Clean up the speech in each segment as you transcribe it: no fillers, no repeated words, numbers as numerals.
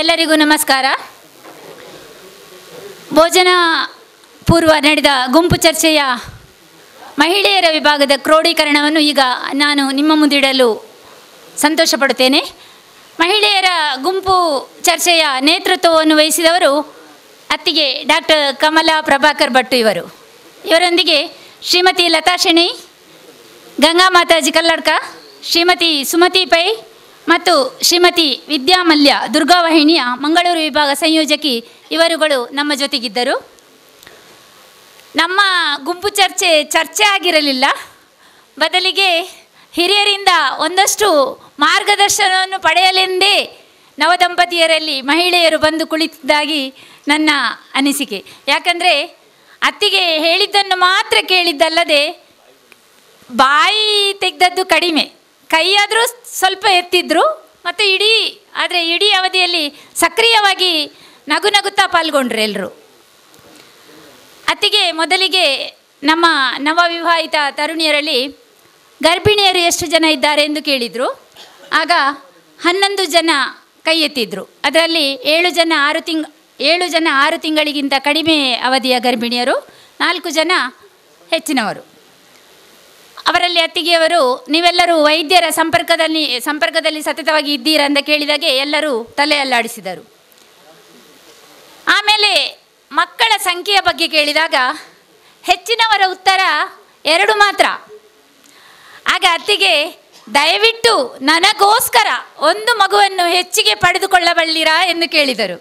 ಎಲ್ಲರಿಗೂ ನಮಸ್ಕಾರ. ಭೋಜನ ಪೂರ್ವ ನಡೆದ ಗುಂಪು ಚರ್ಚೆಯ ಮಹಿಳೆಯರ ವಿಭಾಗದ ಕ್ರೋಢೀಕರಣವನ್ನು ಈಗ ನಾನು ನಿಮ್ಮ ಮುಂದಿಡಲು ಸಂತೋಷಪಡುತ್ತೇನೆ. ಮಹಿಳೆಯರ ಗುಂಪು ಚರ್ಚೆಯ ನೇತೃತ್ವವನ್ನು ವಹಿಸಿದವರು ಅತ್ತಿಗೆ ಡಾಕ್ಟರ್ ಕಮಲಾ ಪ್ರಭಾಕರ್ ಭಟ್ ಇವರೊಂದಿಗೆ ಶ್ರೀಮತಿ ಲತಾ ಶೆಣೈ, ಗಂಗಾ ಮಾತಾಜಿ ಕಲ್ಲಡ್ಕ, ಶ್ರೀಮತಿ ಸುಮತಿ ಪೈ ಮತ್ತು ಶ್ರೀಮತಿ ವಿದ್ಯಾಮಲ್ಯ ದುರ್ಗಾವಾಹಿನಿಯ ಮಂಗಳೂರು ವಿಭಾಗ ಸಂಯೋಜಕಿ ಇವರುಗಳು ನಮ್ಮ ಜೊತೆಗಿದ್ದರು. ನಮ್ಮ ಗುಂಪು ಚರ್ಚೆ ಆಗಿರಲಿಲ್ಲ, ಬದಲಿಗೆ ಹಿರಿಯರಿಂದ ಒಂದಷ್ಟು ಮಾರ್ಗದರ್ಶನವನ್ನು ಪಡೆಯಲೆಂದೇ ನವದಂಪತಿಯರಲ್ಲಿ ಮಹಿಳೆಯರು ಬಂದು ಕುಳಿತಿದ್ದಾಗಿ ನನ್ನ ಅನಿಸಿಕೆ. ಯಾಕಂದರೆ ಅತ್ತಿಗೆ ಹೇಳಿದ್ದನ್ನು ಮಾತ್ರ ಕೇಳಿದ್ದಲ್ಲದೆ ಬಾಯಿ ತೆಗೆದದ್ದು ಕಡಿಮೆ, ಕೈಯಾದರೂ ಸ್ವಲ್ಪ ಎತ್ತಿದ್ರು ಮತ್ತು ಇಡೀ ಅವಧಿಯಲ್ಲಿ ಸಕ್ರಿಯವಾಗಿ ನಗುತ್ತಾ ಪಾಲ್ಗೊಂಡ್ರು ಎಲ್ಲರೂ. ಅತ್ತಿಗೆ ಮೊದಲಿಗೆ ನಮ್ಮ ನವವಿವಾಹಿತ ತರುಣಿಯರಲ್ಲಿ ಗರ್ಭಿಣಿಯರು ಎಷ್ಟು ಜನ ಇದ್ದಾರೆ ಎಂದು ಕೇಳಿದರು. ಆಗ 11 ಜನ ಕೈ ಎತ್ತಿದ್ರು. ಅದರಲ್ಲಿ 7 ಜನ 6 ತಿಂಗಳಿಗಿಂತ ಕಡಿಮೆ ಅವಧಿಯ ಗರ್ಭಿಣಿಯರು, 4 ಜನ ಹೆಚ್ಚಿನವರು. ಅವರಲ್ಲಿ ಅತ್ತಿಗೆಯವರು ನೀವೆಲ್ಲರೂ ವೈದ್ಯರ ಸಂಪರ್ಕದಲ್ಲಿ ಸತತವಾಗಿ ಇದ್ದೀರಾ ಅಂತ ಕೇಳಿದಾಗೆ ಎಲ್ಲರೂ ತಲೆ ಅಲ್ಲಾಡಿಸಿದರು. ಆಮೇಲೆ ಮಕ್ಕಳ ಸಂಖ್ಯೆಯ ಬಗ್ಗೆ ಕೇಳಿದಾಗ ಹೆಚ್ಚಿನವರ ಉತ್ತರ 2 ಮಾತ್ರ. ಆಗ ಅತ್ತಿಗೆ ದಯವಿಟ್ಟು ನನಗೋಸ್ಕರ 1 ಮಗುವನ್ನು ಹೆಚ್ಚಿಗೆ ಪಡೆದುಕೊಳ್ಳಬಲ್ಲಿರಾ ಎಂದು ಕೇಳಿದರು.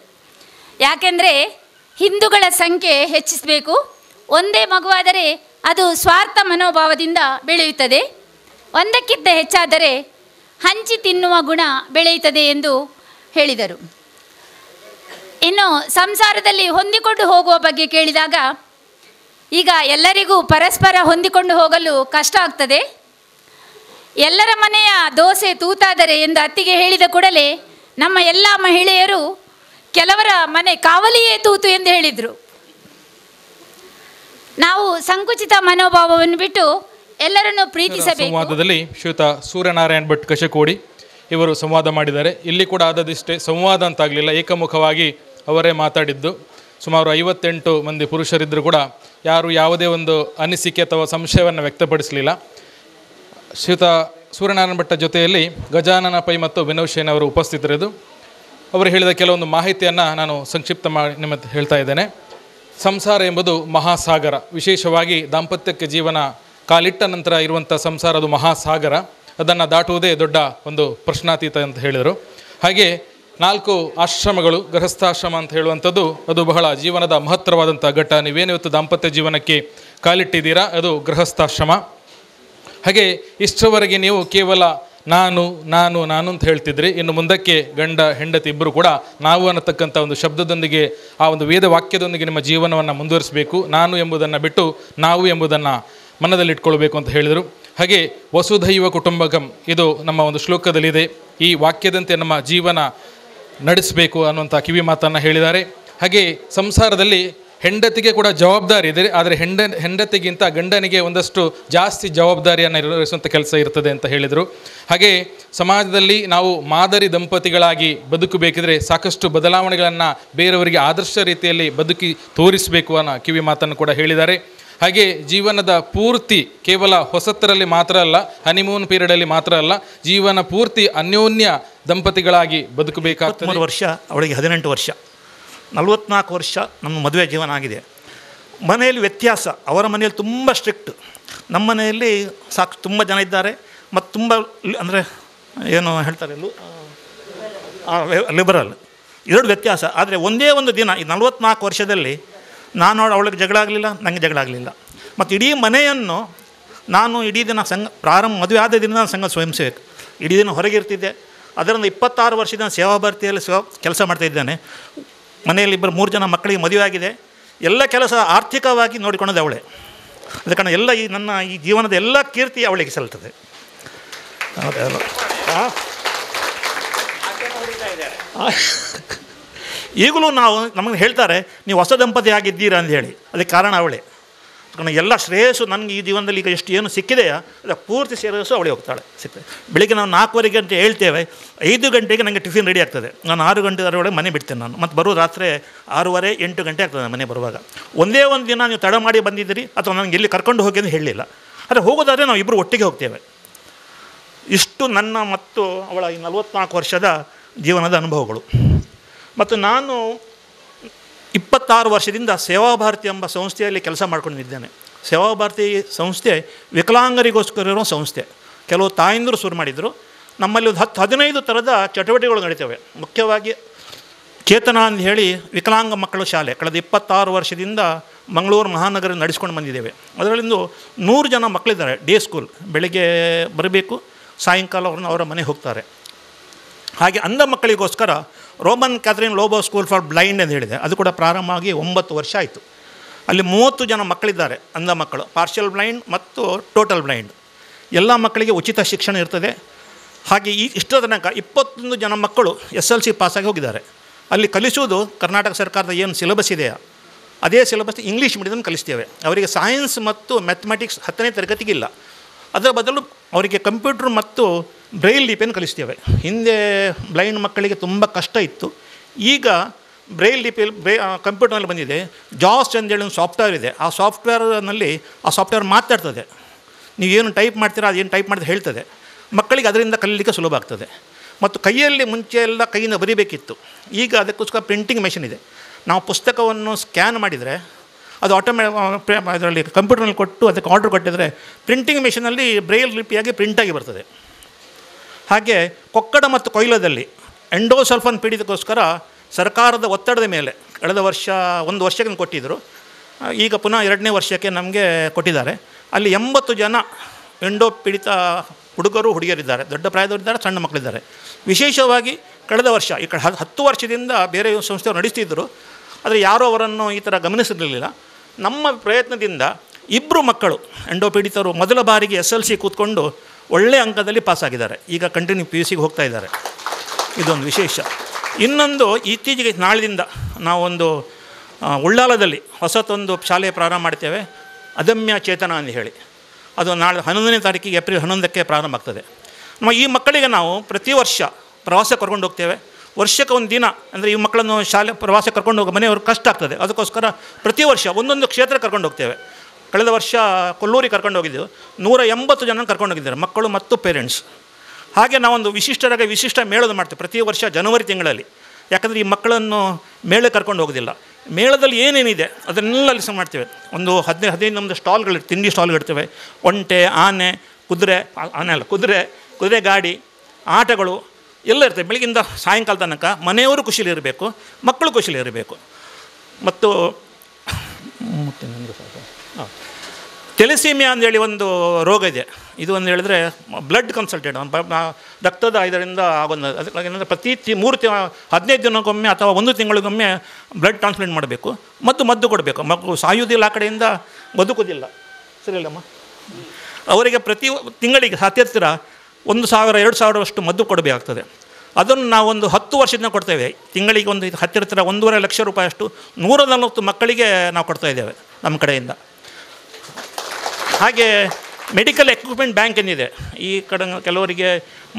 ಯಾಕೆಂದರೆ ಹಿಂದೂಗಳ ಸಂಖ್ಯೆ ಹೆಚ್ಚಿಸಬೇಕು, ಒಂದೇ ಮಗುವಾದರೆ ಅದು ಸ್ವಾರ್ಥ ಮನೋಭಾವದಿಂದ ಬೆಳೆಯುತ್ತದೆ, ಒಂದಕ್ಕಿಂತ ಹೆಚ್ಚಾದರೆ ಹಂಚಿ ತಿನ್ನುವ ಗುಣ ಬೆಳೆಯುತ್ತದೆ ಎಂದು ಹೇಳಿದರು. ಇನ್ನು ಸಂಸಾರದಲ್ಲಿ ಹೊಂದಿಕೊಂಡು ಹೋಗುವ ಬಗ್ಗೆ ಕೇಳಿದಾಗ ಈಗ ಎಲ್ಲರಿಗೂ ಪರಸ್ಪರ ಹೊಂದಿಕೊಂಡು ಹೋಗಲು ಕಷ್ಟ ಆಗ್ತದೆ. ಎಲ್ಲರ ಮನೆಯ ದೋಸೆ ತೂತಾದರೆ ಎಂದು ಅತ್ತಿಗೆ ಹೇಳಿದ ಕೂಡಲೇ ನಮ್ಮ ಎಲ್ಲ ಮಹಿಳೆಯರು ಕೆಲವರ ಮನೆ ಕಾವಲಿಯೇ ತೂತು ಎಂದು ಹೇಳಿದರು. ನಾವು ಸಂಕುಚಿತ ಮನೋಭಾವವನ್ನು ಬಿಟ್ಟು ಎಲ್ಲರನ್ನು ಪ್ರೀತಿಸಬೇಕು. ಸಂವಾದದಲ್ಲಿ ಶ್ರೀಯುತ ಸೂರ್ಯನಾರಾಯಣ್ ಭಟ್ ಕಶಕೋಡಿ ಇವರು ಸಂವಾದ ಮಾಡಿದ್ದಾರೆ. ಇಲ್ಲಿ ಕೂಡ ಆದದಿಷ್ಟೇ ಸಂವಾದ ಅಂತಾಗಲಿಲ್ಲ, ಏಕಮುಖವಾಗಿ ಅವರೇ ಮಾತಾಡಿದ್ದು. ಸುಮಾರು 58 ಮಂದಿ ಪುರುಷರಿದ್ದರೂ ಕೂಡ ಯಾರು ಯಾವುದೇ ಒಂದು ಅನಿಸಿಕೆ ಅಥವಾ ಸಂಶಯವನ್ನು ವ್ಯಕ್ತಪಡಿಸಲಿಲ್ಲ. ಶ್ರೀಯುತ ಸೂರ್ಯನಾರಾಯಣ ಭಟ್ಟ ಜೊತೆಯಲ್ಲಿ ಗಜಾನನ ಪೈ ಮತ್ತು ವಿನೋದ್ ಶೇನ್ ಅವರು ಉಪಸ್ಥಿತರಿದ್ದು ಅವರು ಹೇಳಿದ ಕೆಲವೊಂದು ಮಾಹಿತಿಯನ್ನು ನಾನು ಸಂಕ್ಷಿಪ್ತ ಮಾಡಿ ನಿಮ್ಮ ಹೇಳ್ತಾ ಇದ್ದೇನೆ. ಸಂಸಾರ ಎಂಬುದು ಮಹಾಸಾಗರ, ವಿಶೇಷವಾಗಿ ದಾಂಪತ್ಯಕ್ಕೆ ಜೀವನ ಕಾಲಿಟ್ಟ ನಂತರ ಇರುವಂಥ ಸಂಸಾರ ಅದು ಮಹಾಸಾಗರ, ಅದನ್ನು ದಾಟುವುದೇ ದೊಡ್ಡ ಒಂದು ಪ್ರಶ್ನಾತೀತ ಅಂತ ಹೇಳಿದರು. ಹಾಗೆ 4 ಆಶ್ರಮಗಳು, ಗೃಹಸ್ಥಾಶ್ರಮ ಅಂತ ಹೇಳುವಂಥದ್ದು ಅದು ಬಹಳ ಜೀವನದ ಮಹತ್ತರವಾದಂಥ ಘಟ್ಟ. ನೀವೇನು ಇವತ್ತು ದಾಂಪತ್ಯ ಜೀವನಕ್ಕೆ ಕಾಲಿಟ್ಟಿದ್ದೀರಾ ಅದು ಗೃಹಸ್ಥಾಶ್ರಮ. ಹಾಗೆ ಇಷ್ಟರವರೆಗೆ ನೀವು ಕೇವಲ ನಾನು ನಾನು ನಾನು ಅಂತ ಹೇಳ್ತಿದ್ರಿ, ಇನ್ನು ಮುಂದಕ್ಕೆ ಗಂಡ ಹೆಂಡತಿ ಇಬ್ಬರು ಕೂಡ ನಾವು ಅನ್ನತಕ್ಕಂಥ ಒಂದು ಶಬ್ದದೊಂದಿಗೆ ಆ ಒಂದು ವೇದ ವಾಕ್ಯದೊಂದಿಗೆ ನಿಮ್ಮ ಜೀವನವನ್ನು ಮುಂದುವರಿಸಬೇಕು. ನಾನು ಎಂಬುದನ್ನು ಬಿಟ್ಟು ನಾವು ಎಂಬುದನ್ನು ಮನದಲ್ಲಿಟ್ಕೊಳ್ಬೇಕು ಅಂತ ಹೇಳಿದರು. ಹಾಗೆ ವಸುಧೈವ ಕುಟುಂಬಕಂ ಇದು ನಮ್ಮ ಒಂದು ಶ್ಲೋಕದಲ್ಲಿದೆ. ಈ ವಾಕ್ಯದಂತೆ ನಮ್ಮ ಜೀವನ ನಡೆಸಬೇಕು ಅನ್ನುವಂಥ ಕಿವಿ ಮಾತನ್ನು ಹೇಳಿದ್ದಾರೆ. ಹಾಗೆ ಸಂಸಾರದಲ್ಲಿ ಹೆಂಡತಿಗೆ ಕೂಡ ಜವಾಬ್ದಾರಿ ಇದೆ, ಆದರೆ ಹೆಂಡತಿಗಿಂತ ಗಂಡನಿಗೆ ಒಂದಷ್ಟು ಜಾಸ್ತಿ ಜವಾಬ್ದಾರಿಯನ್ನು ನಿರ್ವಹಿಸುವಂಥ ಕೆಲಸ ಇರ್ತದೆ ಅಂತ ಹೇಳಿದರು. ಹಾಗೆ ಸಮಾಜದಲ್ಲಿ ನಾವು ಮಾದರಿ ದಂಪತಿಗಳಾಗಿ ಬದುಕಬೇಕಿದ್ರೆ ಸಾಕಷ್ಟು ಬದಲಾವಣೆಗಳನ್ನು ಬೇರೆಯವರಿಗೆ ಆದರ್ಶ ರೀತಿಯಲ್ಲಿ ಬದುಕಿ ತೋರಿಸಬೇಕು ಅನ್ನೋ ಕಿವಿ ಮಾತನ್ನು ಕೂಡ ಹೇಳಿದ್ದಾರೆ. ಹಾಗೆ ಜೀವನದ ಪೂರ್ತಿ ಕೇವಲ ಹೊಸತರಲ್ಲಿ ಮಾತ್ರ ಅಲ್ಲ, ಹನಿಮೂನ್ ಪೀರಿಯಡಲ್ಲಿ ಮಾತ್ರ ಅಲ್ಲ, ಜೀವನ ಪೂರ್ತಿ ಅನ್ಯೋನ್ಯ ದಂಪತಿಗಳಾಗಿ ಬದುಕಬೇಕಾಗ್ತದೆ. 3 ವರ್ಷ, ಅವಳಿಗೆ 18 ವರ್ಷ, 44 ವರ್ಷ ನಮ್ಮ ಮದುವೆ ಜೀವನ ಆಗಿದೆ. ಮನೆಯಲ್ಲಿ ವ್ಯತ್ಯಾಸ, ಅವರ ಮನೆಯಲ್ಲಿ ತುಂಬ ಸ್ಟ್ರಿಕ್ಟ್, ನಮ್ಮ ಮನೆಯಲ್ಲಿ ತುಂಬ ಜನ ಇದ್ದಾರೆ ಮತ್ತು ತುಂಬ ಅಂದರೆ ಏನು ಹೇಳ್ತಾರೆ ಲಿಬರಲ್, 2 ವ್ಯತ್ಯಾಸ. ಆದರೆ ಒಂದೇ ಒಂದು ದಿನ ಈ 44 ವರ್ಷದಲ್ಲಿ ನಾನು ಅವಳಿಗೆ ಜಗಳ ಆಗಲಿಲ್ಲ, ನನಗೆ ಜಗಳ ಆಗಲಿಲ್ಲ. ಮತ್ತು ಇಡೀ ಮನೆಯನ್ನು ನಾನು ಇಡೀ ದಿನ ಮದುವೆ ಆದ ದಿನ ನಾನು ಸಂಘ ಸ್ವಯಂ ಸೇವಕ, ಇಡೀ ದಿನ ಹೊರಗಿರ್ತಿದ್ದೆ. ಅದರಿಂದ 26 ವರ್ಷದಿಂದ ಸೇವಾ ಭಾರತಿಯಲ್ಲಿ ಕೆಲಸ ಮಾಡ್ತಾಯಿದ್ದೇನೆ. ಮನೆಯಲ್ಲಿ 3 ಜನ ಮಕ್ಕಳಿಗೆ ಮದುವೆ ಆಗಿದೆ. ಎಲ್ಲ ಕೆಲಸ ಆರ್ಥಿಕವಾಗಿ ನೋಡಿಕೊಳ್ಳೋದು ಅವಳೇ. ಅದ ಕಾರಣ ಎಲ್ಲ ಈ ಜೀವನದ ಎಲ್ಲ ಕೀರ್ತಿ ಅವಳಿಗೆ ಸಲ್ತದೆ. ಈಗಲೂ ನಮಗೆ ಹೇಳ್ತಾರೆ ನೀವು ಹೊಸ ದಂಪತಿ ಆಗಿದ್ದೀರಾ ಅಂತ ಹೇಳಿ, ಅದಕ್ಕೆ ಕಾರಣ ಅವಳೇ. ಎಲ್ಲ ಶ್ರೇಯಸ್ಸು ನನಗೆ ಈ ಜೀವನದಲ್ಲಿ ಈಗ ಎಷ್ಟು ಏನು ಸಿಕ್ಕಿದೆಯಾ ಅದರ ಪೂರ್ತಿ ಶ್ರೇಯಸ್ಸು ಅವಳಿಗೆ ಹೋಗ್ತಾಳೆ ಸಿಗ್ತದೆ. ಬೆಳಿಗ್ಗೆ ನಾವು 4:15 ಗಂಟೆ ಹೇಳ್ತೇವೆ, 5 ಗಂಟೆಗೆ ನನಗೆ ಟಿಫಿನ್ ರೆಡಿ ಆಗ್ತದೆ. ನಾನು 6 ಗಂಟೆವರೆಗೆ ಮನೆ ಬಿಡ್ತೇನೆ ನಾನು. ಮತ್ತು ಬರೋ ರಾತ್ರಿ 6:30 8 ಗಂಟೆ ಆಗ್ತದೆ ಮನೆ ಬರುವಾಗ. ಒಂದೇ ಒಂದು ದಿನ ನೀವು ತಡ ಮಾಡಿ ಬಂದಿದ್ದೀರಿ ಅಥವಾ ನನಗೆ ಎಲ್ಲಿ ಕರ್ಕೊಂಡು ಹೋಗಿ ಅಂತ ಹೇಳಲಿಲ್ಲ. ಆದರೆ ಹೋಗೋದಾದರೆ ನಾವು ಇಬ್ಬರು ಒಟ್ಟಿಗೆ ಹೋಗ್ತೇವೆ. ಇಷ್ಟು ನನ್ನ ಮತ್ತು ಅವಳ ಈ 44 ವರ್ಷದ ಜೀವನದ ಅನುಭವಗಳು. ಮತ್ತು ನಾನು 26 ವರ್ಷದಿಂದ ಸೇವಾಭಾರತಿ ಎಂಬ ಸಂಸ್ಥೆಯಲ್ಲಿ ಕೆಲಸ ಮಾಡ್ಕೊಂಡಿದ್ದೇನೆ. ಸೇವಾಭಾರತಿ ಸಂಸ್ಥೆ ವಿಕಲಾಂಗರಿಗೋಸ್ಕರ ಇರೋ ಸಂಸ್ಥೆ. ಕೆಲವು ತಾಯಂದಿರು ಶುರು ಮಾಡಿದರು. ನಮ್ಮಲ್ಲಿ 10-15 ಥರದ ಚಟುವಟಿಕೆಗಳು ನಡೀತವೆ. ಮುಖ್ಯವಾಗಿ ಚೇತನ ಅಂತ ಹೇಳಿ ವಿಕಲಾಂಗ ಮಕ್ಕಳ ಶಾಲೆ ಕಳೆದ 26 ವರ್ಷದಿಂದ ಮಂಗಳೂರು ಮಹಾನಗರ ನಡೆಸ್ಕೊಂಡು ಬಂದಿದ್ದೇವೆ. ಅದರಲ್ಲಿಂದು 100 ಜನ ಮಕ್ಕಳಿದ್ದಾರೆ. ಡೇ ಸ್ಕೂಲ್, ಬೆಳಗ್ಗೆ ಬರಬೇಕು, ಸಾಯಂಕಾಲ ಅವರ ಮನೆಗೆ ಹೋಗ್ತಾರೆ. ಹಾಗೆ ಅಂಧ ಮಕ್ಕಳಿಗೋಸ್ಕರ Roman Catherine Lobo school for blind ಅಂತ ಹೇಳಿದೆ. ಅದು ಕೂಡ ಪ್ರಾರಂಭ ಆಗಿ 9 ವರ್ಷ ಆಯಿತು. ಅಲ್ಲಿ 30 ಜನ ಮಕ್ಕಳಿದ್ದಾರೆ, ಅಂಧ ಮಕ್ಕಳು, ಪಾರ್ಷಿಯಲ್ ಬ್ಲೈಂಡ್ ಮತ್ತು ಟೋಟಲ್ ಬ್ಲೈಂಡ್. ಎಲ್ಲ ಮಕ್ಕಳಿಗೆ ಉಚಿತ ಶಿಕ್ಷಣ ಇರ್ತದೆ. ಹಾಗೆ ಇಷ್ಟರ ತನಕ 21 ಜನ ಮಕ್ಕಳು SLC ಪಾಸಾಗಿ ಹೋಗಿದ್ದಾರೆ. ಅಲ್ಲಿ ಕಲಿಸುವುದು ಕರ್ನಾಟಕ ಸರ್ಕಾರದ ಏನು ಸಿಲೆಬಸ್ ಇದೆಯಾ ಅದೇ ಸಿಲೆಬಸ್ ಇಂಗ್ಲೀಷ್ ಮೀಡಿಯಮ್ ಕಲಿಸ್ತೇವೆ. ಅವರಿಗೆ ಸೈನ್ಸ್ ಮತ್ತು ಮ್ಯಾಥಮೆಟಿಕ್ಸ್ 10ನೇ ತರಗತಿಗಿಲ್ಲ. ಅದರ ಬದಲು ಅವರಿಗೆ ಕಂಪ್ಯೂಟ್ರ್ ಮತ್ತು ಬ್ರೈಲ್ ಲಿಪಿಯನ್ನು ಕಲಿಸ್ತೇವೆ. ಹಿಂದೆ ಬ್ಲೈಂಡ್ ಮಕ್ಕಳಿಗೆ ತುಂಬ ಕಷ್ಟ ಇತ್ತು. ಈಗ ಬ್ರೈಲ್ ಲಿಪಿಯಲ್ಲಿ ಕಂಪ್ಯೂಟರ್ನಲ್ಲಿ ಬಂದಿದೆ. ಜಾಸ್ ಅಂತೇಳಿ ಒಂದು ಸಾಫ್ಟ್ವೇರ್ ಇದೆ. ಆ ಸಾಫ್ಟ್ವೇರ್ ಮಾತಾಡ್ತದೆ. ನೀವೇನು ಟೈಪ್ ಮಾಡ್ತೀರಾ ಅದೇನು ಟೈಪ್ ಮಾಡಿದ್ರೆ ಹೇಳ್ತದೆ. ಮಕ್ಕಳಿಗೆ ಅದರಿಂದ ಕಲೀಲಿಕ್ಕೆ ಸುಲಭ ಆಗ್ತದೆ. ಮತ್ತು ಕೈಯಲ್ಲಿ ಮುಂಚೆ ಎಲ್ಲ ಕೈಯಿಂದ ಬರೀಬೇಕಿತ್ತು. ಈಗ ಅದಕ್ಕೋಸ್ಕರ ಪ್ರಿಂಟಿಂಗ್ ಮೆಷಿನ್ ಇದೆ. ನಾವು ಪುಸ್ತಕವನ್ನು ಸ್ಕ್ಯಾನ್ ಮಾಡಿದರೆ ಅದು ಅದರಲ್ಲಿ ಕಂಪ್ಯೂಟರ್ನಲ್ಲಿ ಕೊಟ್ಟು ಅದಕ್ಕೆ ಆರ್ಡ್ರ್ ಕೊಟ್ಟಿದ್ರೆ ಪ್ರಿಂಟಿಂಗ್ ಮೆಷಿನಲ್ಲಿ ಬ್ರೈಲ್ ಲಿಪಿಯಾಗಿ ಪ್ರಿಂಟಾಗಿ ಬರ್ತದೆ. ಹಾಗೆ ಕೊಕ್ಕಡ ಮತ್ತು ಕೊಯ್ಲದಲ್ಲಿ ಎಂಡೋಸಲ್ಫಾನ್ ಪೀಡಿತಕ್ಕೋಸ್ಕರ ಸರ್ಕಾರದ ಒತ್ತಡದ ಮೇಲೆ ಕಳೆದ ವರ್ಷ 1 ವರ್ಷಕ್ಕೆ ಕೊಟ್ಟಿದ್ದರು. ಈಗ ಪುನಃ 2ನೇ ವರ್ಷಕ್ಕೆ ನಮಗೆ ಕೊಟ್ಟಿದ್ದಾರೆ. ಅಲ್ಲಿ 80 ಜನ ಎಂಡೋ ಪೀಡಿತ ಹುಡುಗರು ಹುಡುಗಿಯರಿದ್ದಾರೆ. ದೊಡ್ಡ ಪ್ರಾಯದವರಿದ್ದಾರೆ, ಸಣ್ಣ ಮಕ್ಕಳಿದ್ದಾರೆ. ವಿಶೇಷವಾಗಿ ಕಳೆದ ವರ್ಷ ಈ 10 ವರ್ಷದಿಂದ ಬೇರೆ ಸಂಸ್ಥೆಯವರು ನಡೆಸ್ತಿದ್ದರು. ಆದರೆ ಯಾರೂ ಅವರನ್ನು ಈ ಥರ ಗಮನಿಸಿರಲಿಲ್ಲ. ನಮ್ಮ ಪ್ರಯತ್ನದಿಂದ 2 ಮಕ್ಕಳು ಎಂಡೋ ಪೀಡಿತರು ಮೊದಲ ಬಾರಿಗೆ SLC ಕೂತ್ಕೊಂಡು ಒಳ್ಳೆಯ ಅಂಕದಲ್ಲಿ ಪಾಸಾಗಿದ್ದಾರೆ. ಈಗ ಕಂಟಿನ್ಯೂ PUCಗೆ ಹೋಗ್ತಾ ಇದ್ದಾರೆ. ಇದೊಂದು ವಿಶೇಷ. ಇನ್ನೊಂದು, ಇತ್ತೀಚೆಗೆ ನಾಳಿನಿಂದ ನಾವೊಂದು ಉಳ್ಳಾಲದಲ್ಲಿ ಹೊಸತೊಂದು ಶಾಲೆ ಪ್ರಾರಂಭ ಮಾಡ್ತೇವೆ, ಅದಮ್ಯ ಚೇತನ ಅಂತ ಹೇಳಿ. ಅದು ನಾಳೆ 11ನೇ ತಾರೀಕಿಗೆ ಏಪ್ರಿಲ್ 11ಕ್ಕೆ ಪ್ರಾರಂಭ ಆಗ್ತದೆ. ಈ ಮಕ್ಕಳಿಗೆ ನಾವು ಪ್ರತಿ ವರ್ಷ ಪ್ರವಾಸ ಕರ್ಕೊಂಡು ಹೋಗ್ತೇವೆ. ವರ್ಷಕ್ಕೆ ಒಂದು ದಿನ, ಅಂದರೆ ಈ ಮಕ್ಕಳನ್ನು ಶಾಲೆ ಪ್ರವಾಸ ಕರ್ಕೊಂಡು ಹೋಗೋ ಮನೆಯವ್ರಿಗೆ ಕಷ್ಟ ಆಗ್ತದೆ. ಅದಕ್ಕೋಸ್ಕರ ಪ್ರತಿ ವರ್ಷ ಒಂದೊಂದು ಕ್ಷೇತ್ರ ಕರ್ಕೊಂಡು ಹೋಗ್ತೇವೆ. ಕಳೆದ ವರ್ಷ ಕೊಲ್ಲೂರಿಗೆ ಕರ್ಕೊಂಡು ಹೋಗಿದ್ದೆವು. 180 ಜನ ಕರ್ಕೊಂಡು ಹೋಗಿದ್ದಾರೆ, ಮಕ್ಕಳು ಮತ್ತು ಪೇರೆಂಟ್ಸ್. ಹಾಗೆ ನಾವೊಂದು ವಿಶಿಷ್ಟ ಮೇಳದ ಮಾಡ್ತೇವೆ ಪ್ರತಿ ವರ್ಷ ಜನವರಿ ತಿಂಗಳಲ್ಲಿ. ಯಾಕಂದರೆ ಈ ಮಕ್ಕಳನ್ನು ಮೇಳಕ್ಕೆ ಕರ್ಕೊಂಡು ಹೋಗೋದಿಲ್ಲ. ಮೇಳದಲ್ಲಿ ಏನೇನಿದೆ ಅದನ್ನೆಲ್ಲ ಅಲ್ಲಿ ಮಾಡ್ತೇವೆ. ಒಂದು 15 ನಮ್ಮದು ಸ್ಟಾಲ್ಗಳು, ತಿಂಡಿ ಸ್ಟಾಲ್ಗಳಿರ್ತವೆ. ಒಂಟೆ, ಆನೆ, ಕುದುರೆ ಗಾಡಿ, ಆಟಗಳು ಎಲ್ಲ ಇರ್ತವೆ. ಬೆಳಗಿಂದ ಸಾಯಂಕಾಲ ತನಕ ಮನೆಯವರು ಖುಷಿಲಿರಬೇಕು, ಮಕ್ಕಳು ಖುಷಿಲಿರಬೇಕು. ಮತ್ತು ಥೆಲಸೀಮಿಯಾ ಅಂದೇಳಿ ಒಂದು ರೋಗ ಇದೆ. ಇದು ಒಂದು ಹೇಳಿದ್ರೆ ಬ್ಲಡ್ ಕನ್ಸಲ್ಟೆಂಟ್, ರಕ್ತದ ಇದರಿಂದ ಆಗೊಂದು. ಅದಕ್ಕೆ ಪ್ರತಿ 15 ದಿನಕ್ಕೊಮ್ಮೆ ಅಥವಾ 1 ತಿಂಗಳಿಗೊಮ್ಮೆ ಬ್ಲಡ್ ಟ್ರಾನ್ಸ್ಪ್ಲಾಂಟ್ ಮಾಡಬೇಕು. ಮದ್ದು ಕೊಡಬೇಕು. ಮಕ್ಕಳು ಸಾಯುವುದಿಲ್ಲ, ಆ ಕಡೆಯಿಂದ ಬದುಕುವುದಿಲ್ಲ. ಸರಿಯಲ್ಲಮ್ಮ? ಅವರಿಗೆ ಪ್ರತಿ ತಿಂಗಳಿಗೆ ಹತ್ತಿರ 1,000-2,000 ಅಷ್ಟು ಮದ್ದು ಕೊಡಬೇಕಾಗ್ತದೆ. ಅದನ್ನು ನಾವೊಂದು 10 ವರ್ಷದಿಂದ ಕೊಡ್ತೇವೆ. ತಿಂಗಳಿಗೆ ಒಂದು ಹತ್ತಿರ 1.5 ಲಕ್ಷ ರೂಪಾಯಿ ಅಷ್ಟು 140 ಮಕ್ಕಳಿಗೆ ನಾವು ಕೊಡ್ತಾಯಿದ್ದೇವೆ ನಮ್ಮ ಕಡೆಯಿಂದ. ಹಾಗೆ ಮೆಡಿಕಲ್ ಎಕ್ವಿಪ್ಮೆಂಟ್ ಬ್ಯಾಂಕ್ ಏನಿದೆ, ಈ ಕಡೆ ಕೆಲವರಿಗೆ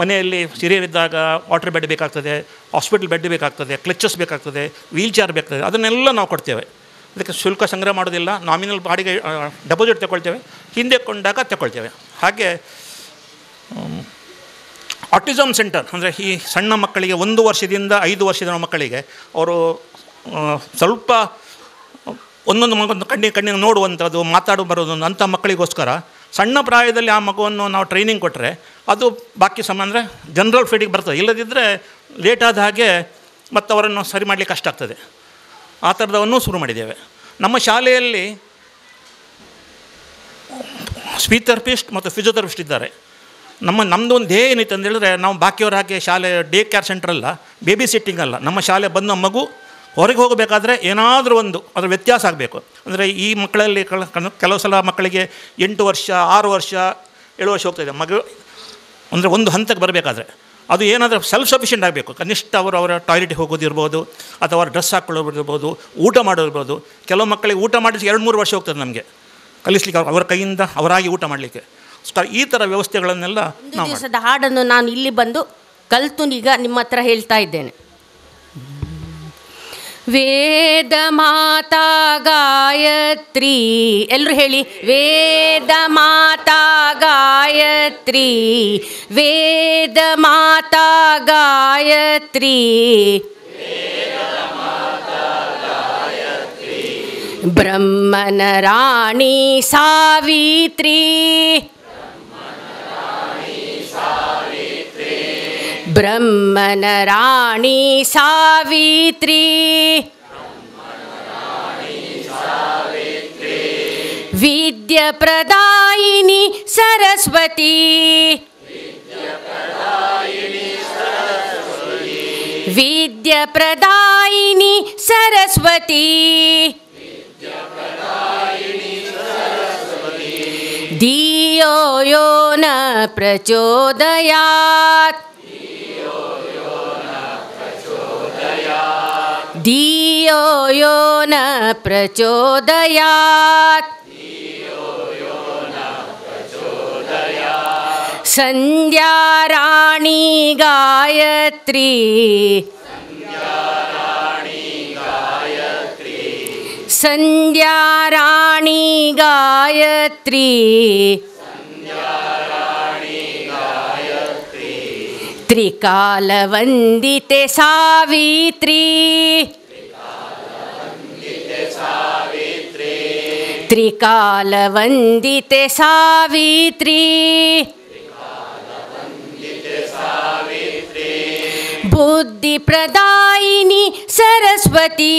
ಮನೆಯಲ್ಲಿ ಸಿರಿಯರಿದ್ದಾಗ ವಾಟರ್ ಬೆಡ್ ಬೇಕಾಗ್ತದೆ, ಹಾಸ್ಪಿಟಲ್ ಬೆಡ್ ಬೇಕಾಗ್ತದೆ, ಕ್ಲಚಸ್ ಬೇಕಾಗ್ತದೆ, ವೀಲ್ ಚೇರ್ ಬೇಕಾಗ್ತದೆ. ಅದನ್ನೆಲ್ಲ ನಾವು ಕೊಡ್ತೇವೆ. ಅದಕ್ಕೆ ಶುಲ್ಕ ಸಂಗ್ರಹ ಮಾಡೋದಿಲ್ಲ, ನಾಮಿನಲ್ ಬಾಡಿಗೆ ಡೆಪಾಸಿಟ್ ತಗೊಳ್ತೇವೆ, ಹಿಂದೆ ಕೊಂಡಾಗ ತಗೊಳ್ತೇವೆ. ಹಾಗೆ ಆಟಿಸಮ್ ಸೆಂಟರ್ ಅಂದರೆ ಈ ಸಣ್ಣ ಮಕ್ಕಳಿಗೆ 1 ವರ್ಷದಿಂದ 5 ವರ್ಷದ ಮಕ್ಕಳಿಗೆ ಅವರು ಸ್ವಲ್ಪ ಒಂದೊಂದು ಮಗು ಕಣ್ಣಿಗೆ ನೋಡುವಂಥದ್ದು, ಬರೋದು ಅಂಥ ಮಕ್ಕಳಿಗೋಸ್ಕರ ಸಣ್ಣ ಪ್ರಾಯದಲ್ಲಿ ಆ ಮಗುವನ್ನು ನಾವು ಟ್ರೈನಿಂಗ್ ಕೊಟ್ಟರೆ ಅದು ಬಾಕಿ ಅಂದರೆ ಜನರಲ್ ಫೀಲ್ಡಿಗೆ ಬರ್ತದೆ. ಇಲ್ಲದಿದ್ದರೆ ಲೇಟಾದ ಹಾಗೆ ಮತ್ತು ಅವರನ್ನು ಸರಿ ಮಾಡಲಿಕ್ಕೆ ಕಷ್ಟ ಆಗ್ತದೆ. ಆ ಥರದವನ್ನು ಶುರು ಮಾಡಿದ್ದೇವೆ. ನಮ್ಮ ಶಾಲೆಯಲ್ಲಿ ಸ್ಪೀಚ್ ಥೆರಪಿಸ್ಟ್ ಮತ್ತು ಫಿಸಿಯೋಥೆರಪಿಸ್ಟ್ ಇದ್ದಾರೆ. ನಮ್ಮದು ಒಂದು ಧ್ಯೇಯ ಏನಿತ್ತು ಅಂತ ಹೇಳಿದ್ರೆ, ನಾವು ಬಾಕಿಯವ್ರ ಹಾಗೆ ಶಾಲೆ ಡೇ ಕೇರ್ ಸೆಂಟರ್ ಅಲ್ಲ, ಬೇಬಿ ಸಿಟ್ಟಿಂಗ್ ಅಲ್ಲ. ನಮ್ಮ ಶಾಲೆ ಬಂದ ಮಗು ಹೊರಗೆ ಹೋಗಬೇಕಾದ್ರೆ ಏನಾದರೂ ಒಂದು ಅದರ ವ್ಯತ್ಯಾಸ ಆಗಬೇಕು. ಅಂದರೆ ಈ ಮಕ್ಕಳಲ್ಲಿ ಕೆಲವು ಸಲ ಮಕ್ಕಳಿಗೆ 8 ವರ್ಷ 6 ವರ್ಷ 7 ವರ್ಷ ಹೋಗ್ತಾಯಿದೆ ಮಗು. ಅಂದರೆ ಒಂದು ಹಂತಕ್ಕೆ ಬರಬೇಕಾದ್ರೆ ಅದು ಏನಾದರೂ ಸೆಲ್ಫ್ ಸಫಿಷಿಯೆಂಟ್ ಆಗಬೇಕು. ಕನಿಷ್ಠ ಅವರ ಟಾಯ್ಲೆಟಿಗೆ ಹೋಗೋದಿರ್ಬೋದು, ಅಥವಾ ಅವ್ರ ಡ್ರೆಸ್ ಹಾಕ್ಕೊಳ್ಳೋದಿರ್ಬೋದು, ಊಟ ಮಾಡೋದಿರ್ಬೋದು. ಕೆಲವು ಮಕ್ಕಳಿಗೆ ಊಟ ಮಾಡಿಸಿ 2-3 ವರ್ಷ ಹೋಗ್ತದೆ ನಮಗೆ. ಕಲಿಸ್ಲಿಕ್ಕೆ ಅವರ ಕೈಯಿಂದ ಅವರಾಗಿ ಊಟ ಮಾಡಲಿಕ್ಕೆ ಈ ಥರ ವ್ಯವಸ್ಥೆಗಳನ್ನೆಲ್ಲ ನಾವು ದಿವಸದ ಹಾಡನ್ನು ನಾನು ಇಲ್ಲಿ ಬಂದು ಕಲಿತು ಈಗ ನಿಮ್ಮ ಹತ್ರ ಹೇಳ್ತಾ ಇದ್ದೇನೆ. ವೇದ ಮಾತಾ ಗಾಯತ್ರಿ, ಎಲ್ಲರೂ ಹೇಳಿ, ವೇದ ಮಾತಾ ಗಾಯತ್ರಿ, ವೇದ ಮಾತಾ ಗಾಯತ್ರಿ, ಬ್ರಹ್ಮನ ರಾಣಿ ಸಾವಿತ್ರಿ, ಬ್ರಹ್ಮನ ರಾಣಿ ಸಾವಿತ್ರಿ, ವಿದ್ಯ ಪ್ರದಾಯಿನಿ ಸರಸ್ವತಿ, ವಿದ್ಯ ಪ್ರದಾಯಿನಿ ಸರಸ್ವತಿ, ಧಿಯೋ ಯೋ ನ ಪ್ರಚೋದಯಾತ್, ಧಿಯೋ ಯೋ ನ ಪ್ರಚೋದಯಾತ್, ಸಂಧ್ಯಾ ರಾಣಿ ಗಾಯತ್ರಿ, ಸಂಧ್ಯಾ ರಾಣಿ ಗಾಯತ್ರಿ, ತ್ರಿಕಾಲ ವಂದಿತೆ ಸಾವಿತ್ರಿ, ತ್ರಿಕಾಲ ವಂದಿತೆ ಸಾವಿತ್ರಿ, ಬುದ್ಧಿ ಪ್ರದಾಯಿನಿ ಸರಸ್ವತಿ,